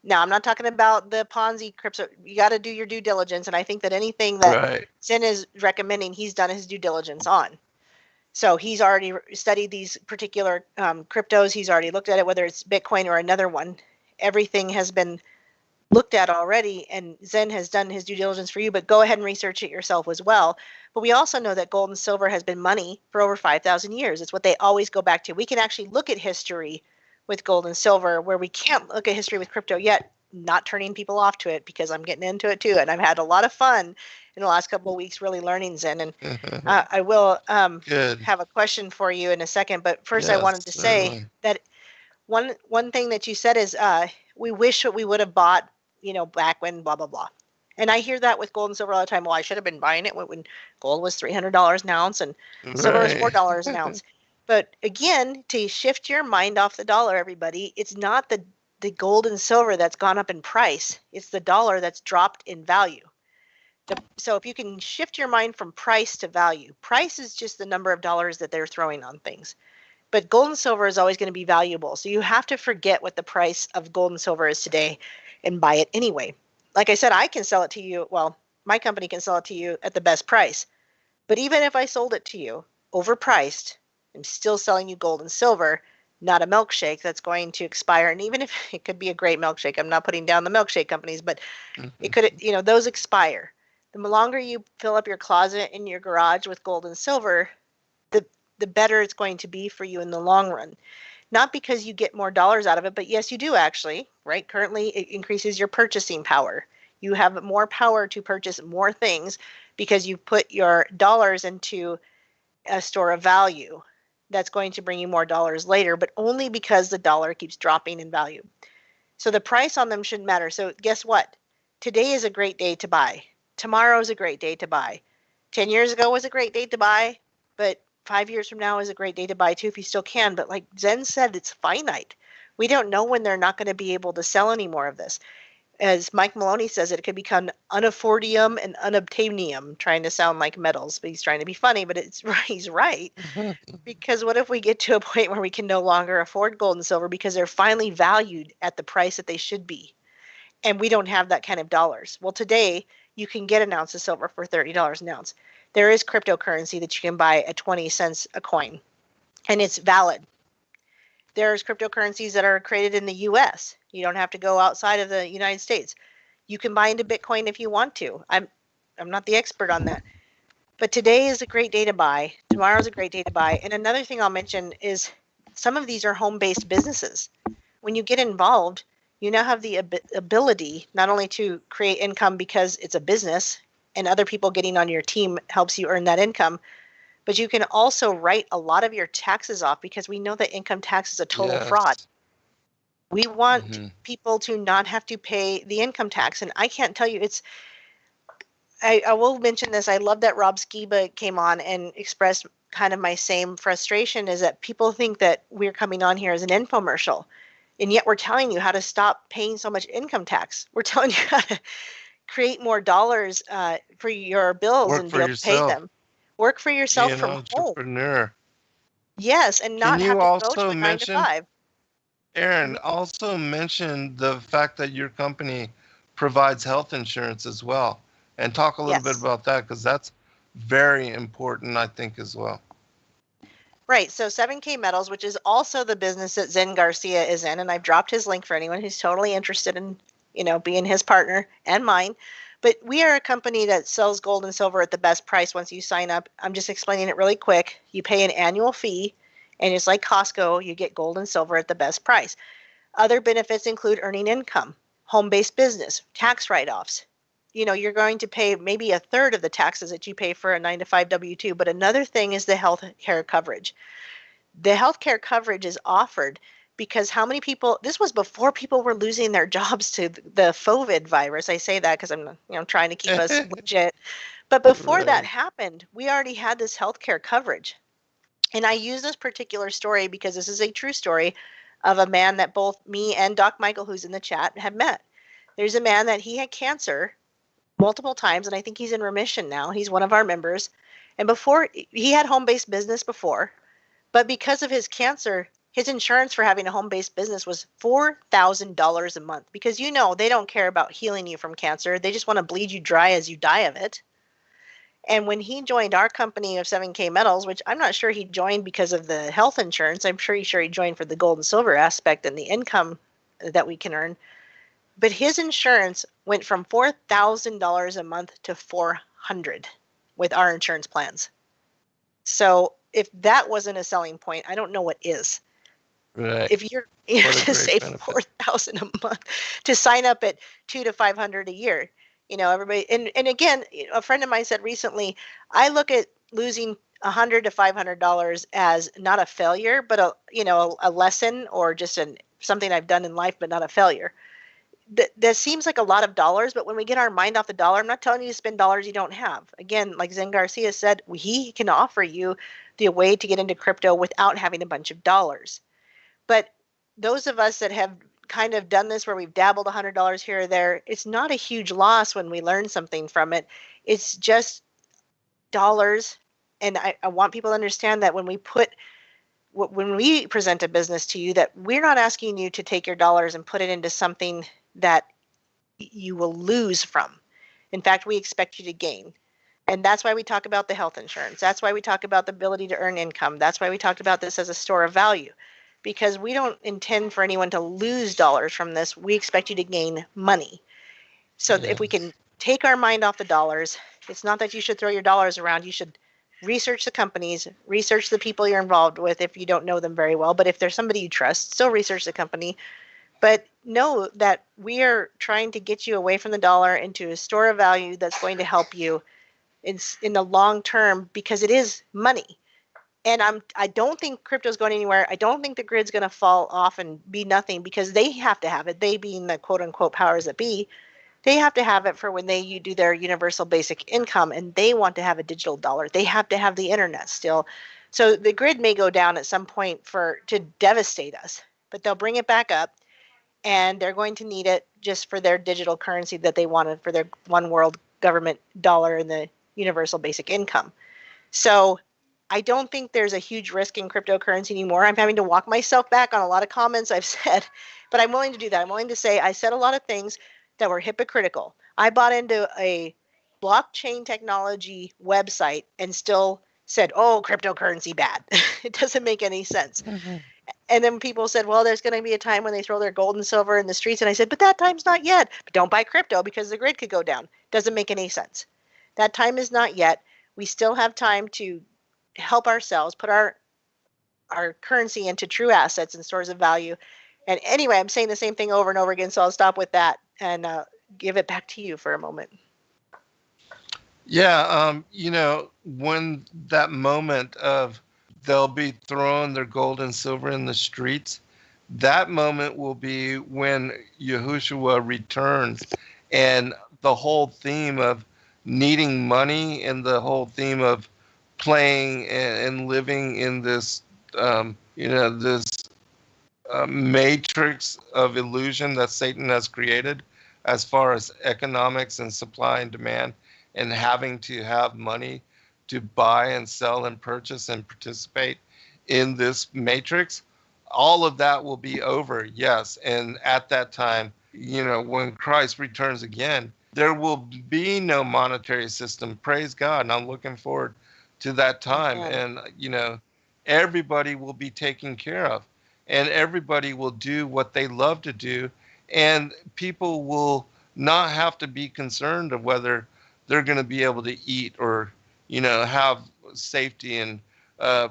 now I'm not talking about the Ponzi crypto. You got to do your due diligence. And I think that anything that Right. Zen is recommending, he's done his due diligence on. So he's already studied these particular cryptos. He's already looked at it, whether it's Bitcoin or another one. Everything has been looked at already, and Zen has done his due diligence for you, but go ahead and research it yourself as well. But we also know that gold and silver has been money for over 5,000 years. It's what they always go back to. We can actually look at history with gold and silver where we can't look at history with crypto yet, not turning people off to it because I'm getting into it too. And I've had a lot of fun in the last couple of weeks really learning Zen. And I will Good. have a question for you in a second. But first, I Yes, wanted to say certainly. that one thing that you said is we wish that we would have bought, back when blah, blah, blah. And I hear that with gold and silver all the time. Well, I should have been buying it when gold was $300 an ounce and silver was Right. $4 an ounce. But again, to shift your mind off the dollar, everybody, it's not the gold and silver that's gone up in price. It's the dollar that's dropped in value. So if you can shift your mind from price to value, price is just the number of dollars that they're throwing on things. But gold and silver is always going to be valuable. So you have to forget what the price of gold and silver is today and buy it anyway. Like I said, I can sell it to you. Well, my company can sell it to you at the best price. But even if I sold it to you overpriced, I'm still selling you gold and silver, not a milkshake that's going to expire. And even if it could be a great milkshake, I'm not putting down the milkshake companies, but it could, those expire. The longer you fill up your closet in your garage with gold and silver, the better it's going to be for you in the long run. Not because you get more dollars out of it, but yes, you do actually, right? Currently, it increases your purchasing power. You have more power to purchase more things because you put your dollars into a store of value that's going to bring you more dollars later, but only because the dollar keeps dropping in value. So the price on them shouldn't matter. So guess what? Today is a great day to buy. Tomorrow is a great day to buy. 10 years ago was a great day to buy, but 5 years from now is a great day to buy too if you still can. But like Zen said, it's finite. We don't know when they're not going to be able to sell any more of this. As Mike Maloney says, it could become unaffordium and unobtainium, trying to sound like metals, but he's trying to be funny, but he's right. Because what if we get to a point where we can no longer afford gold and silver because they're finally valued at the price that they should be? And we don't have that kind of dollars. Well, today you can get an ounce of silver for $30 an ounce. There is cryptocurrency that you can buy at 20 cents a coin, and it's valid. There's cryptocurrencies that are created in the U.S. You don't have to go outside of the United States. You can buy into Bitcoin if you want to. I'm not the expert on that. But today is a great day to buy. Tomorrow is a great day to buy. And another thing I'll mention is some of these are home-based businesses. When you get involved, you now have the ability not only to create income because it's a business and other people getting on your team helps you earn that income, but you can also write a lot of your taxes off because we know that income tax is a total fraud. We want people to not have to pay the income tax. And I can't tell you, I will mention this. I love that Rob Skiba came on and expressed kind of my same frustration, is that people think that we're coming on here as an infomercial. And yet we're telling you how to stop paying so much income tax. We're telling you how to create more dollars for your bills and be able to pay them. Work for yourself from home. Entrepreneur. Yes, and not have to go to a 9 to 5. Erin, also mention the fact that your company provides health insurance as well. And talk a little bit about that, because that's very important, I think, as well. Right. So 7K Metals, which is also the business that Zen Garcia is in, and I've dropped his link for anyone who's totally interested in, being his partner and mine. But we are a company that sells gold and silver at the best price once you sign up. I'm just explaining it really quick. You pay an annual fee, and it's like Costco. You get gold and silver at the best price. Other benefits include earning income, home-based business, tax write-offs. You're going to pay maybe a third of the taxes that you pay for a 9 to 5 W-2. But another thing is the health care coverage. The health care coverage is offered because how many people, this was before people were losing their jobs to the COVID virus. I say that because I'm trying to keep us legit. But before that happened, we already had this health care coverage. And I use this particular story because this is a true story of a man that both me and Doc Michael, who's in the chat, have met. There's a man that he had cancer multiple times, and I think he's in remission now. He's one of our members. And before, he had home-based business before, but because of his cancer, his insurance for having a home-based business was $4,000 a month, because they don't care about healing you from cancer. They just want to bleed you dry as you die of it. And when he joined our company of 7K Metals, which I'm not sure he joined because of the health insurance, I'm pretty sure he joined for the gold and silver aspect and the income that we can earn. But his insurance went from $4,000 a month to $400 with our insurance plans. So if that wasn't a selling point, I don't know what is. Right. If you're to save $4,000 a month to sign up at $200 to $500 a year, everybody. And again, a friend of mine said recently, I look at losing $100 to $500 as not a failure, but a lesson, or just something I've done in life, but not a failure. That seems like a lot of dollars, but when we get our mind off the dollar, I'm not telling you to spend dollars you don't have. Again, like Zen Garcia said, he can offer you the way to get into crypto without having a bunch of dollars. But those of us that have kind of done this where we've dabbled $100 here or there, it's not a huge loss when we learn something from it. It's just dollars. And I want people to understand that when we present a business to you, that we're not asking you to take your dollars and put it into something that you will lose from. In fact, we expect you to gain. And that's why we talk about the health insurance. That's why we talk about the ability to earn income. That's why we talked about this as a store of value, because we don't intend for anyone to lose dollars from this. We expect you to gain money. So if we can take our mind off the dollars, it's not that you should throw your dollars around. You should research the companies, research the people you're involved with if you don't know them very well. But if there's somebody you trust, still research the company. But know that we are trying to get you away from the dollar into a store of value that's going to help you in the long term, because it is money. And I don't think crypto's going anywhere. I don't think the grid's going to fall off and be nothing, because they have to have it. They being the quote unquote powers that be, they have to have it for when you do their universal basic income, and they want to have a digital dollar. They have to have the internet still. So the grid may go down at some point to devastate us, but they'll bring it back up, and they're going to need it just for their digital currency that they wanted for their one world government dollar and the universal basic income. So I don't think there's a huge risk in cryptocurrency anymore. I'm having to walk myself back on a lot of comments I've said, but I'm willing to do that. I'm willing to say I said a lot of things that were hypocritical. I bought into a blockchain technology website and still said, oh, cryptocurrency bad. It doesn't make any sense. Mm-hmm. And then people said, well, there's going to be a time when they throw their gold and silver in the streets. And I said, but that time's not yet. But don't buy crypto because the grid could go down. Doesn't make any sense. That time is not yet. We still have time to help ourselves put our currency into true assets and stores of value. And anyway, I'm saying the same thing over and over again, so I'll stop with that and give it back to you for a moment. Yeah, when that moment of they'll be throwing their gold and silver in the streets, that moment will be when Yahushua returns, and the whole theme of needing money and the whole theme of playing and living in this, this matrix of illusion that Satan has created as far as economics and supply and demand, and having to have money to buy and sell and purchase and participate in this matrix. All of that will be over, yes. And at that time, when Christ returns again, there will be no monetary system. Praise God. And I'm looking forward to that time. And, everybody will be taken care of, and everybody will do what they love to do. And people will not have to be concerned of whether they're going to be able to eat or, have safety and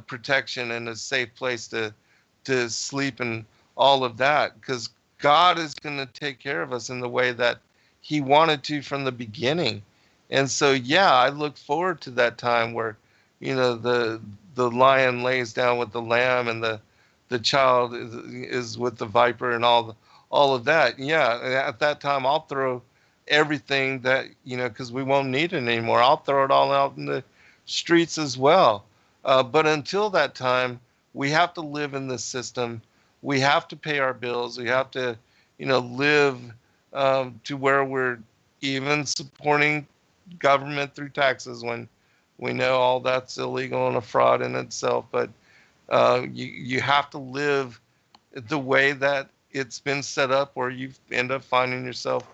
protection and a safe place to sleep and all of that, because God is going to take care of us in the way that he wanted to from the beginning. And so, yeah, I look forward to that time where, the lion lays down with the lamb and the child is with the viper and all of that. Yeah, at that time I'll throw everything that, because we won't need it anymore. I'll throw it all out in the streets as well. But until that time, we have to live in this system we have to pay our bills. We have to, live to where we're even supporting government through taxes when we know all that's illegal and a fraud in itself. But you have to live the way that it's been set up, or you end up finding yourself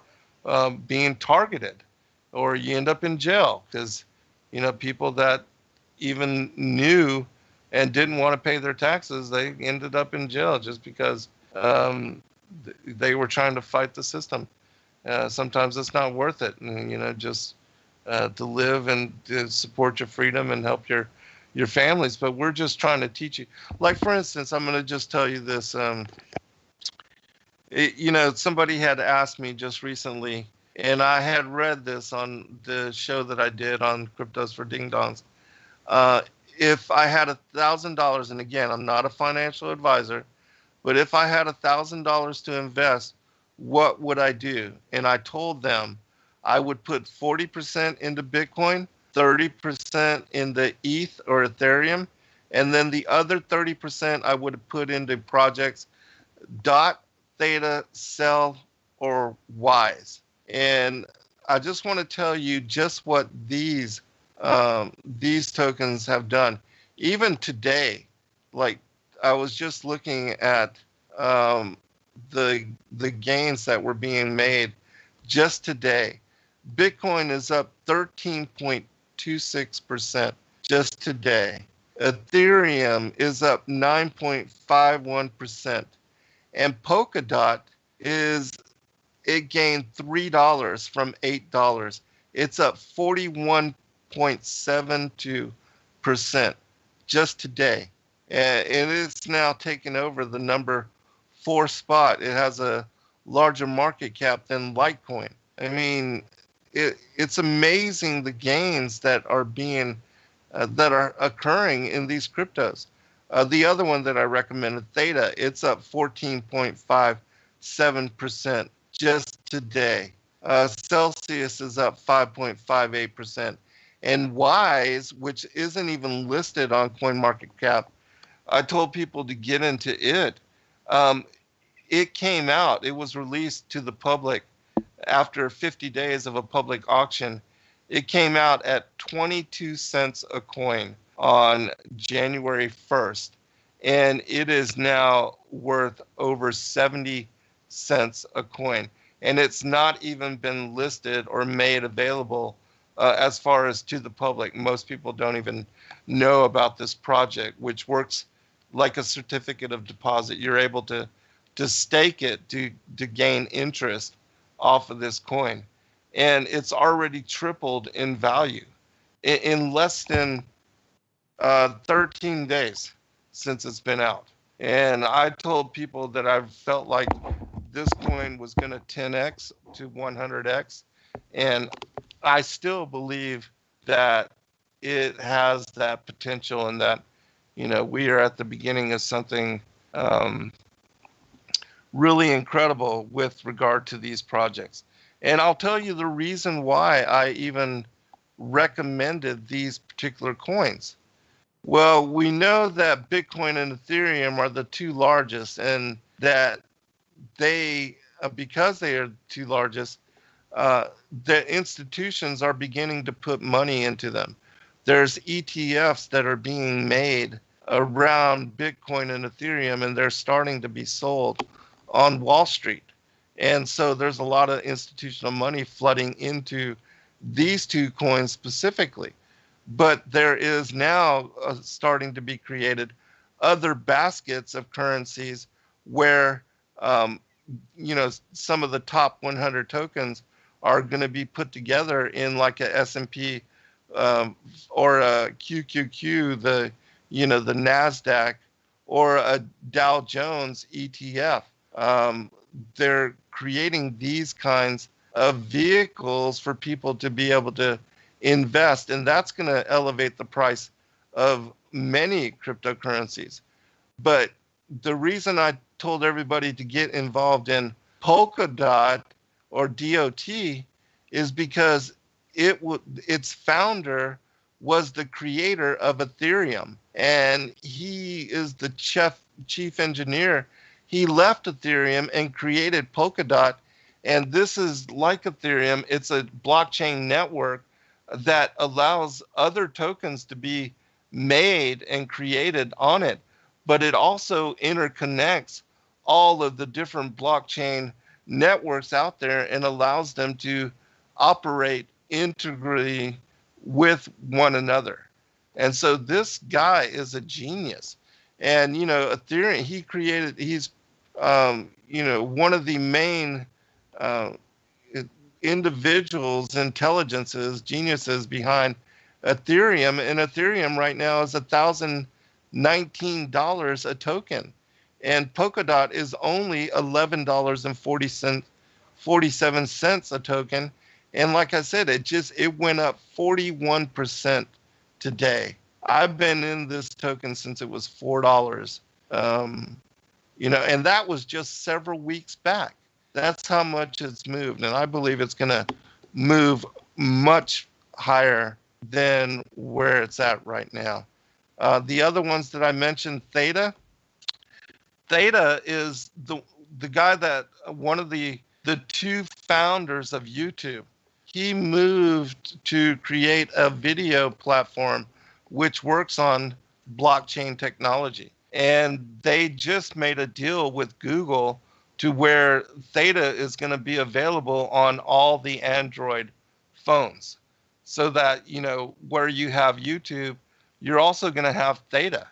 being targeted, or you end up in jail because people that even knew and didn't want to pay their taxes, they ended up in jail just because they were trying to fight the system. Sometimes it's not worth it, and just to live and to support your freedom and help your families. But we're just trying to teach you. Like, for instance, I'm going to just tell you this. Somebody had asked me just recently, and I had read this on the show that I did on Cryptos for Ding Dongs. If I had $1,000, and again, I'm not a financial advisor, but if I had $1,000 to invest, what would I do? And I told them I would put 40% into Bitcoin, 30% in the ETH or Ethereum, and then the other 30% I would put into projects DOT, Theta, Cell, or Wise. And I just want to tell you just what these tokens have done. Even today, like I was just looking at the gains that were being made just today. Bitcoin is up 13.26% just today. Ethereum is up 9.51%. And Polkadot it gained $3 from $8. It's up 41.72% just today. And it is now taking over the number 4 spot. It has a larger market cap than Litecoin. I mean, it's amazing the gains that are being that are occurring in these cryptos. The other one that I recommended, Theta, it's up 14.57% just today. Celsius is up 5.58%. And Wise, which isn't even listed on CoinMarketCap, I told people to get into it. It came out, it was released to the public after 50 days of a public auction. It came out at 22 cents a coin on January 1st, and it is now worth over 70 cents a coin. And it's not even been listed or made available as far as to the public. Most people don't even know about this project, which works like a certificate of deposit. You're able to stake it to gain interest off of this coin. And it's already tripled in value in less than 13 days since it's been out. And I told people that I felt like this coin was going to 10x to 100x. And I still believe that it has that potential, and that, we are at the beginning of something really incredible with regard to these projects. And I'll tell you the reason why I even recommended these particular coins. Well, we know that Bitcoin and Ethereum are the two largest, and that they, because they are two largest, the institutions are beginning to put money into them. There's ETFs that are being made around Bitcoin and Ethereum, and they're starting to be sold on Wall Street. And so there's a lot of institutional money flooding into these two coins specifically. But there is now starting to be created other baskets of currencies where, some of the top 100 tokens are going to be put together in like a S&P or a QQQ, the NASDAQ, or a Dow Jones ETF. They're creating these kinds of vehicles for people to be able to invest, and that's going to elevate the price of many cryptocurrencies. But the reason I told everybody to get involved in Polkadot or DOT is because its founder was the creator of Ethereum, and he is the chief engineer. he left Ethereum and created Polkadot. And this is like Ethereum. It's a blockchain network that allows other tokens to be made and created on it. But it also interconnects all of the different blockchain networks out there and allows them to operate integrally with one another. And so this guy is a genius. And, Ethereum, he's, one of the main individuals, intelligences, geniuses behind Ethereum. And Ethereum right now is $1,019 a token. And Polkadot is only $11.47 a token. And like I said, it went up 41% today. I've been in this token since it was $4. And that was just several weeks back. That's how much it's moved. And I believe it's going to move much higher than where it's at right now. The other ones that I mentioned, Theta is the guy that one of the two founders of YouTube. He moved to create a video platform which works on blockchain technology. And they just made a deal with Google to where Theta is going to be available on all the Android phones. So that, where you have YouTube, you're also going to have Theta.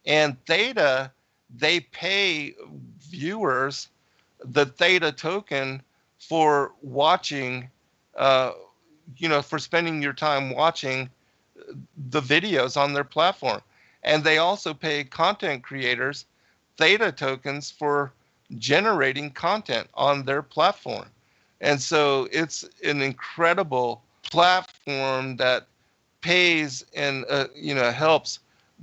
And Theta, they pay viewers the Theta token for watching, for spending your time watching the videos on their platform. And they also pay content creators Theta tokens for generating content on their platform. And so it's an incredible platform that pays and, helps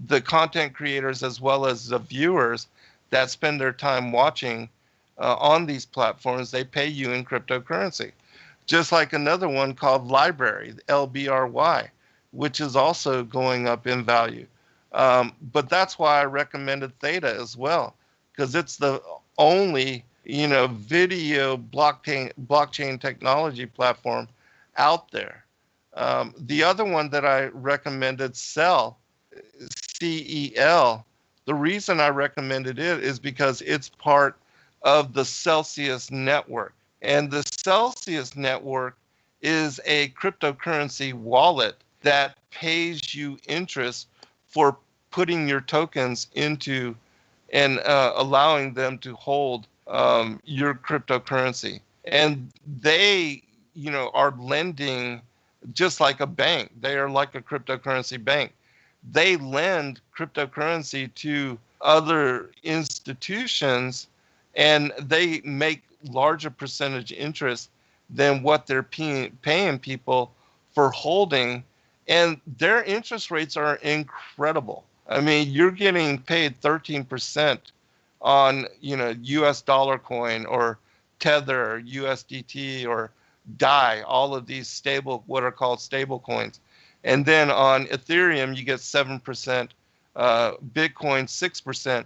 the content creators as well as the viewers that spend their time watching on these platforms. They pay you in cryptocurrency. Just like another one called Library, LBRY, which is also going up in value. But that's why I recommended Theta as well, because it's the only, video blockchain technology platform out there. The other one that I recommended, CEL, CEL, the reason I recommended it is because it's part of the Celsius network. And the Celsius network is a cryptocurrency wallet that pays you interest for putting your tokens into and allowing them to hold your cryptocurrency. And they, are lending just like a bank. They are like a cryptocurrency bank. They lend cryptocurrency to other institutions, and they make larger percentage interest than what they're paying people for holding. And their interest rates are incredible. I mean, you're getting paid 13% on, US dollar coin or Tether or USDT or DAI, all of these what are called stable coins. And then on Ethereum, you get 7%, Bitcoin 6%.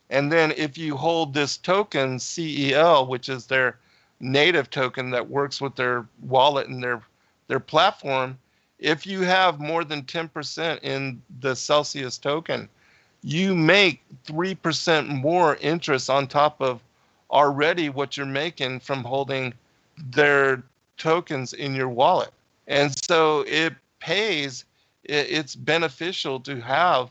And then if you hold this token, CEL, which is their native token that works with their wallet and their platform, if you have more than 10% in the Celsius token, you make 3% more interest on top of already what you're making from holding their tokens in your wallet. And so it pays, it's beneficial to have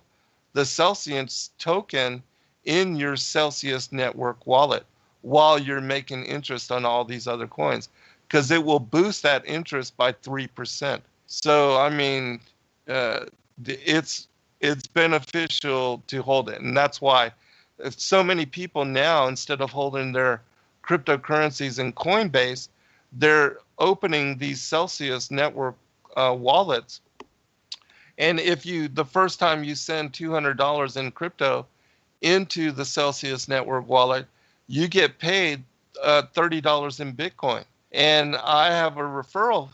the Celsius token in your Celsius network wallet while you're making interest on all these other coins, because it will boost that interest by 3%. So, I mean, it's beneficial to hold it. And that's why so many people now, instead of holding their cryptocurrencies in Coinbase, they're opening these Celsius network wallets. And if the first time you send $200 in crypto into the Celsius network wallet, you get paid $30 in Bitcoin. And I have a referral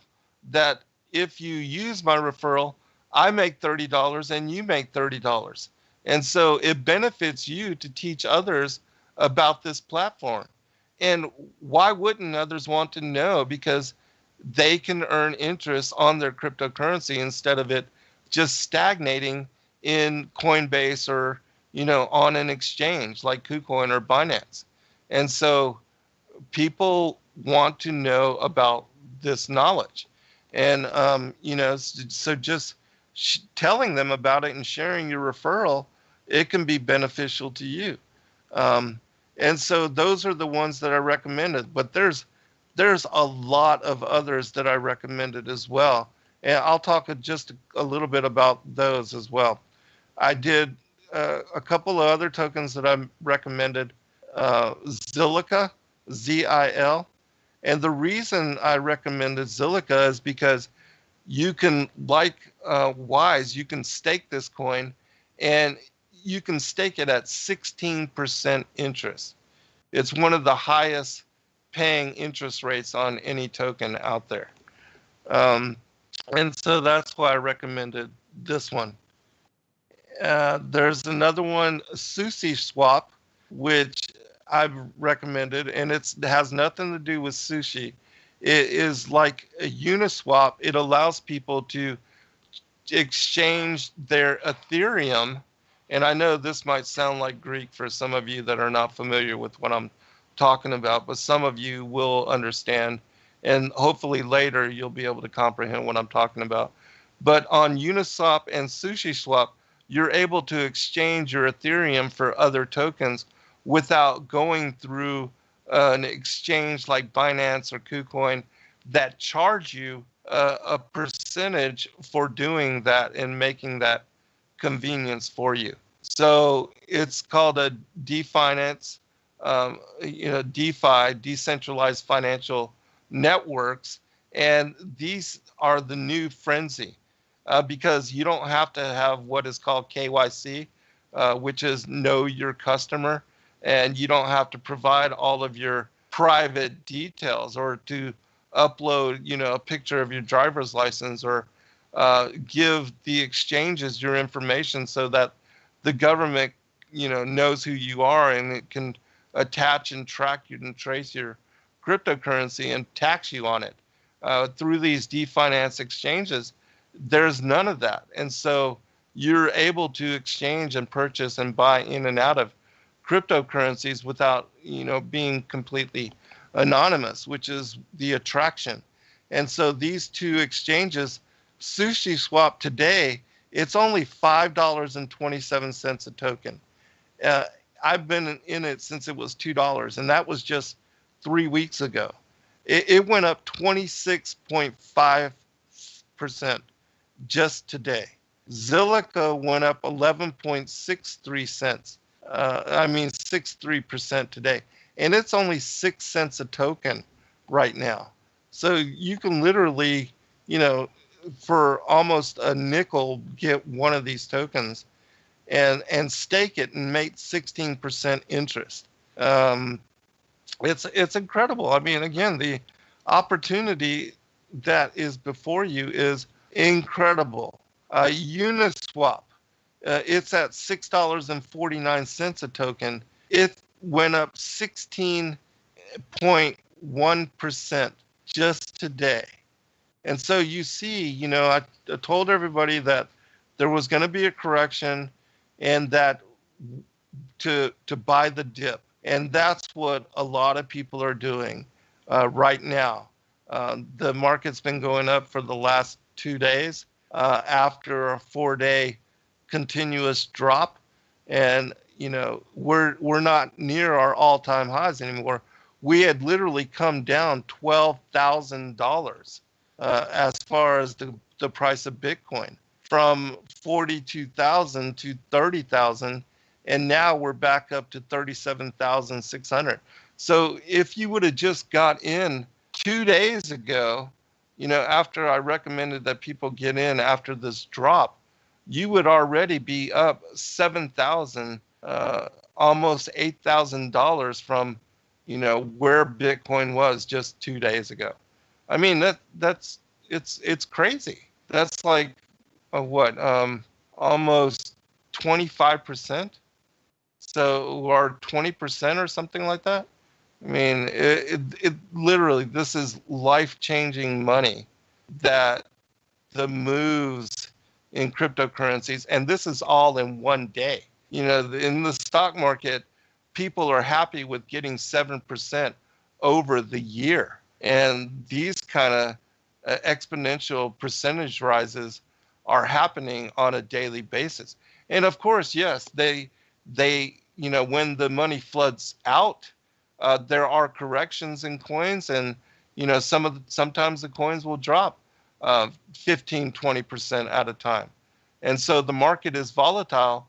that if you use my referral, I make $30 and you make $30. And so it benefits you to teach others about this platform. And why wouldn't others want to know? Because they can earn interest on their cryptocurrency instead of it just stagnating in Coinbase or, on an exchange like KuCoin or Binance. And so people want to know about this knowledge. And, so just telling them about it and sharing your referral, it can be beneficial to you. And so those are the ones that I recommended, but there's a lot of others that I recommended as well. And I'll talk just a little bit about those as well. I did a couple of other tokens that I recommended, Zilliqa, ZIL. And the reason I recommended Zilliqa is because you can, like Wise, you can stake this coin, and you can stake it at 16% interest. It's one of the highest paying interest rates on any token out there. And so that's why I recommended this one. There's another one, Sushi Swap, which I've recommended, and it has nothing to do with sushi. It is like a Uniswap. It allows people to exchange their Ethereum. And I know this might sound like Greek for some of you that are not familiar with what I'm talking about, but some of you will understand. And hopefully later you'll be able to comprehend what I'm talking about. But on Uniswap and SushiSwap, you're able to exchange your Ethereum for other tokens without going through an exchange like Binance or KuCoin that charge you a percentage for doing that and making that convenience for you. So it's called a DeFinance, DeFi, decentralized financial networks, and these are the new frenzy because you don't have to have what is called KYC, which is know your customer, and you don't have to provide all of your private details or to upload, a picture of your driver's license or give the exchanges your information so that the government, knows who you are and it can attach and track you and trace your cryptocurrency and tax you on it. Through these DeFinance exchanges, there's none of that. And so you're able to exchange and purchase and buy in and out of cryptocurrencies without, being completely anonymous, which is the attraction. And so these two exchanges, SushiSwap today, it's only $5.27 a token. I've been in it since it was $2, and that was just 3 weeks ago. It went up 26.5% just today. Zilliqa went up 63% today. And it's only 6 cents a token right now. So you can literally, for almost a nickel, get one of these tokens and stake it and make 16% interest. It's incredible. I mean, again, the opportunity that is before you is incredible. Uniswap, it's at $6.49 a token. It went up 16.1% just today. And so you see, I told everybody that there was going to be a correction and that to buy the dip. And that's what a lot of people are doing right now. The market's been going up for the last 2 days after a 4-day continuous drop. And, we're not near our all-time highs anymore. We had literally come down $12,000 as far as the price of Bitcoin, from 42,000 to 30,000. And now we're back up to 37,600. So if you would have just got in 2 days ago, after I recommended that people get in after this drop, you would already be up 7,000, almost $8,000 from, where Bitcoin was just 2 days ago. I mean, it's crazy. That's like almost 25%. So, or 20% or something like that. I mean, it literally, this is life-changing money that the moves in cryptocurrencies, and this is all in one day. You know, in the stock market, people are happy with getting 7% over the year. And these kind of exponential percentage rises are happening on a daily basis. And of course, yes, you know, when the money floods out, there are corrections in coins, and you know, sometimes the coins will drop 15, 20% at a time. And so the market is volatile,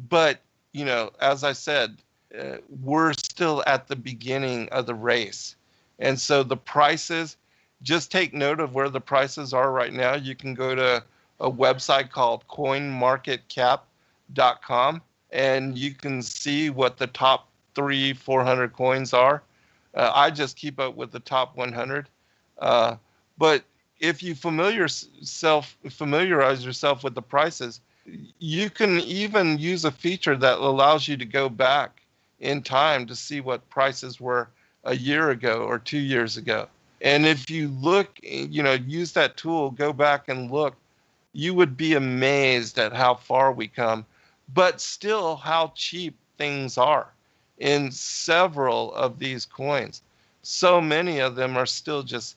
but you know, as I said, we're still at the beginning of the race. And so the prices, just take note of where the prices are right now. You can go to a website called coinmarketcap.com, and you can see what the top 300-400 coins are. I just keep up with the top 100. But if you familiarize yourself with the prices, you can even use a feature that allows you to go back in time to see what prices were a year ago or 2 years ago. And if you look, you know, use that tool, go back and look, you would be amazed at how far we come, but still how cheap things are in several of these coins. So many of them are still just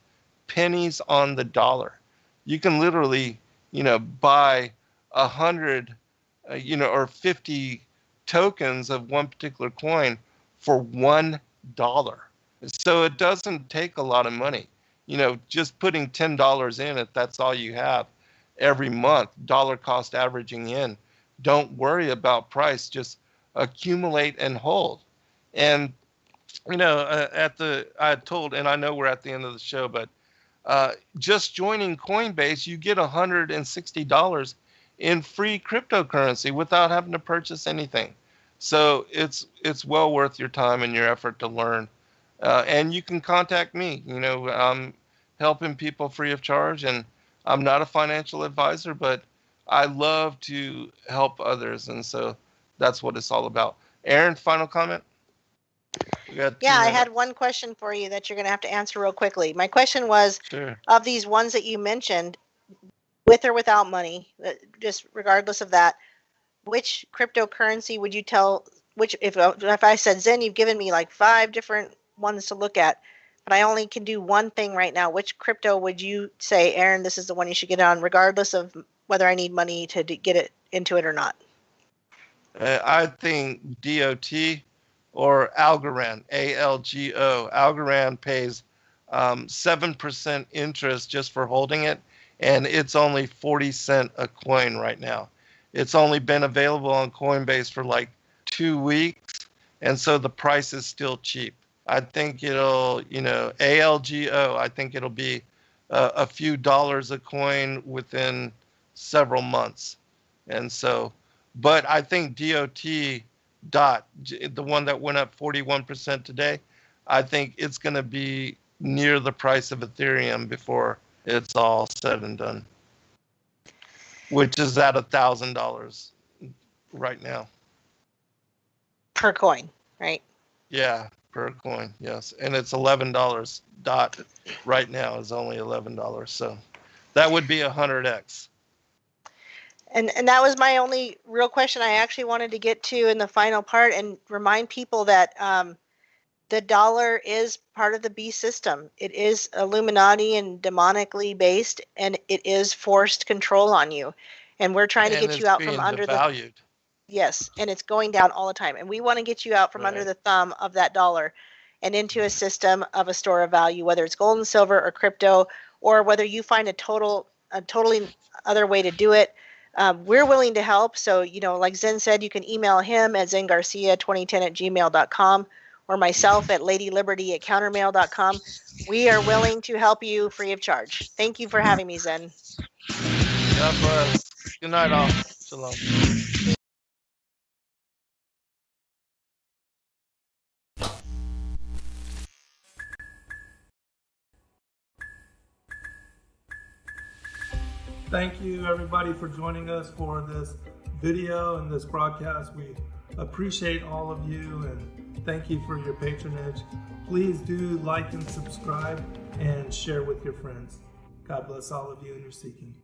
pennies on the dollar. You can literally, you know, buy 100, you know, or 50 tokens of one particular coin for $1. So it doesn't take a lot of money. You know, just putting $10 in, if that's all you have every month, dollar cost averaging in. Don't worry about price, just accumulate and hold. And, you know, I told, and I know we're at the end of the show, but just joining Coinbase, you get $160 in free cryptocurrency without having to purchase anything. So it's well worth your time and your effort to learn. And you can contact me. You know, I'm helping people free of charge, and I'm not a financial advisor, but I love to help others. And so that's what it's all about. Erin, final comment? Yeah, I had one question for you that you're going to have to answer real quickly. My question was, sure, of these ones that you mentioned, with or without money, just regardless of that, which cryptocurrency would you tell, which, if I said, Zen, you've given me like 5 different ones to look at, but I only can do one thing right now, which crypto would you say, Erin, this is the one you should get on, regardless of whether I need money to get it into it or not? I think DOT or Algorand, ALGO. Algorand pays 7% interest just for holding it, and it's only 40 cents a coin right now. It's only been available on Coinbase for like 2 weeks, and so the price is still cheap. I think it'll, you know, ALGO, I think it'll be a few dollars a coin within several months. And so, but I think the one that went up 41% today, I think it's going to be near the price of Ethereum before it's all said and done, which is at $1,000 right now. Per coin, right? Yeah, per coin, yes. And it's $11. Dot right now is only $11. So that would be 100x. And that was my only real question I actually wanted to get to in the final part, and remind people that the dollar is part of the beast system. It is Illuminati and demonically based, and it is forced control on you. And we're trying to get you out from under devalued. Yes, and it's going down all the time. And we want to get you out from under the thumb of that dollar and into a system of a store of value, whether it's gold and silver or crypto, or whether you find a totally other way to do it. We're willing to help. So, you know, like Zen said, you can email him at zengarcia2010@gmail.com or myself at ladyliberty@countermail.com. We are willing to help you free of charge. Thank you for having me, Zen. God bless. Good night, all. Shalom. Thank you everybody for joining us for this video and this broadcast. We appreciate all of you and thank you for your patronage. Please do like and subscribe and share with your friends. God bless all of you in your seeking.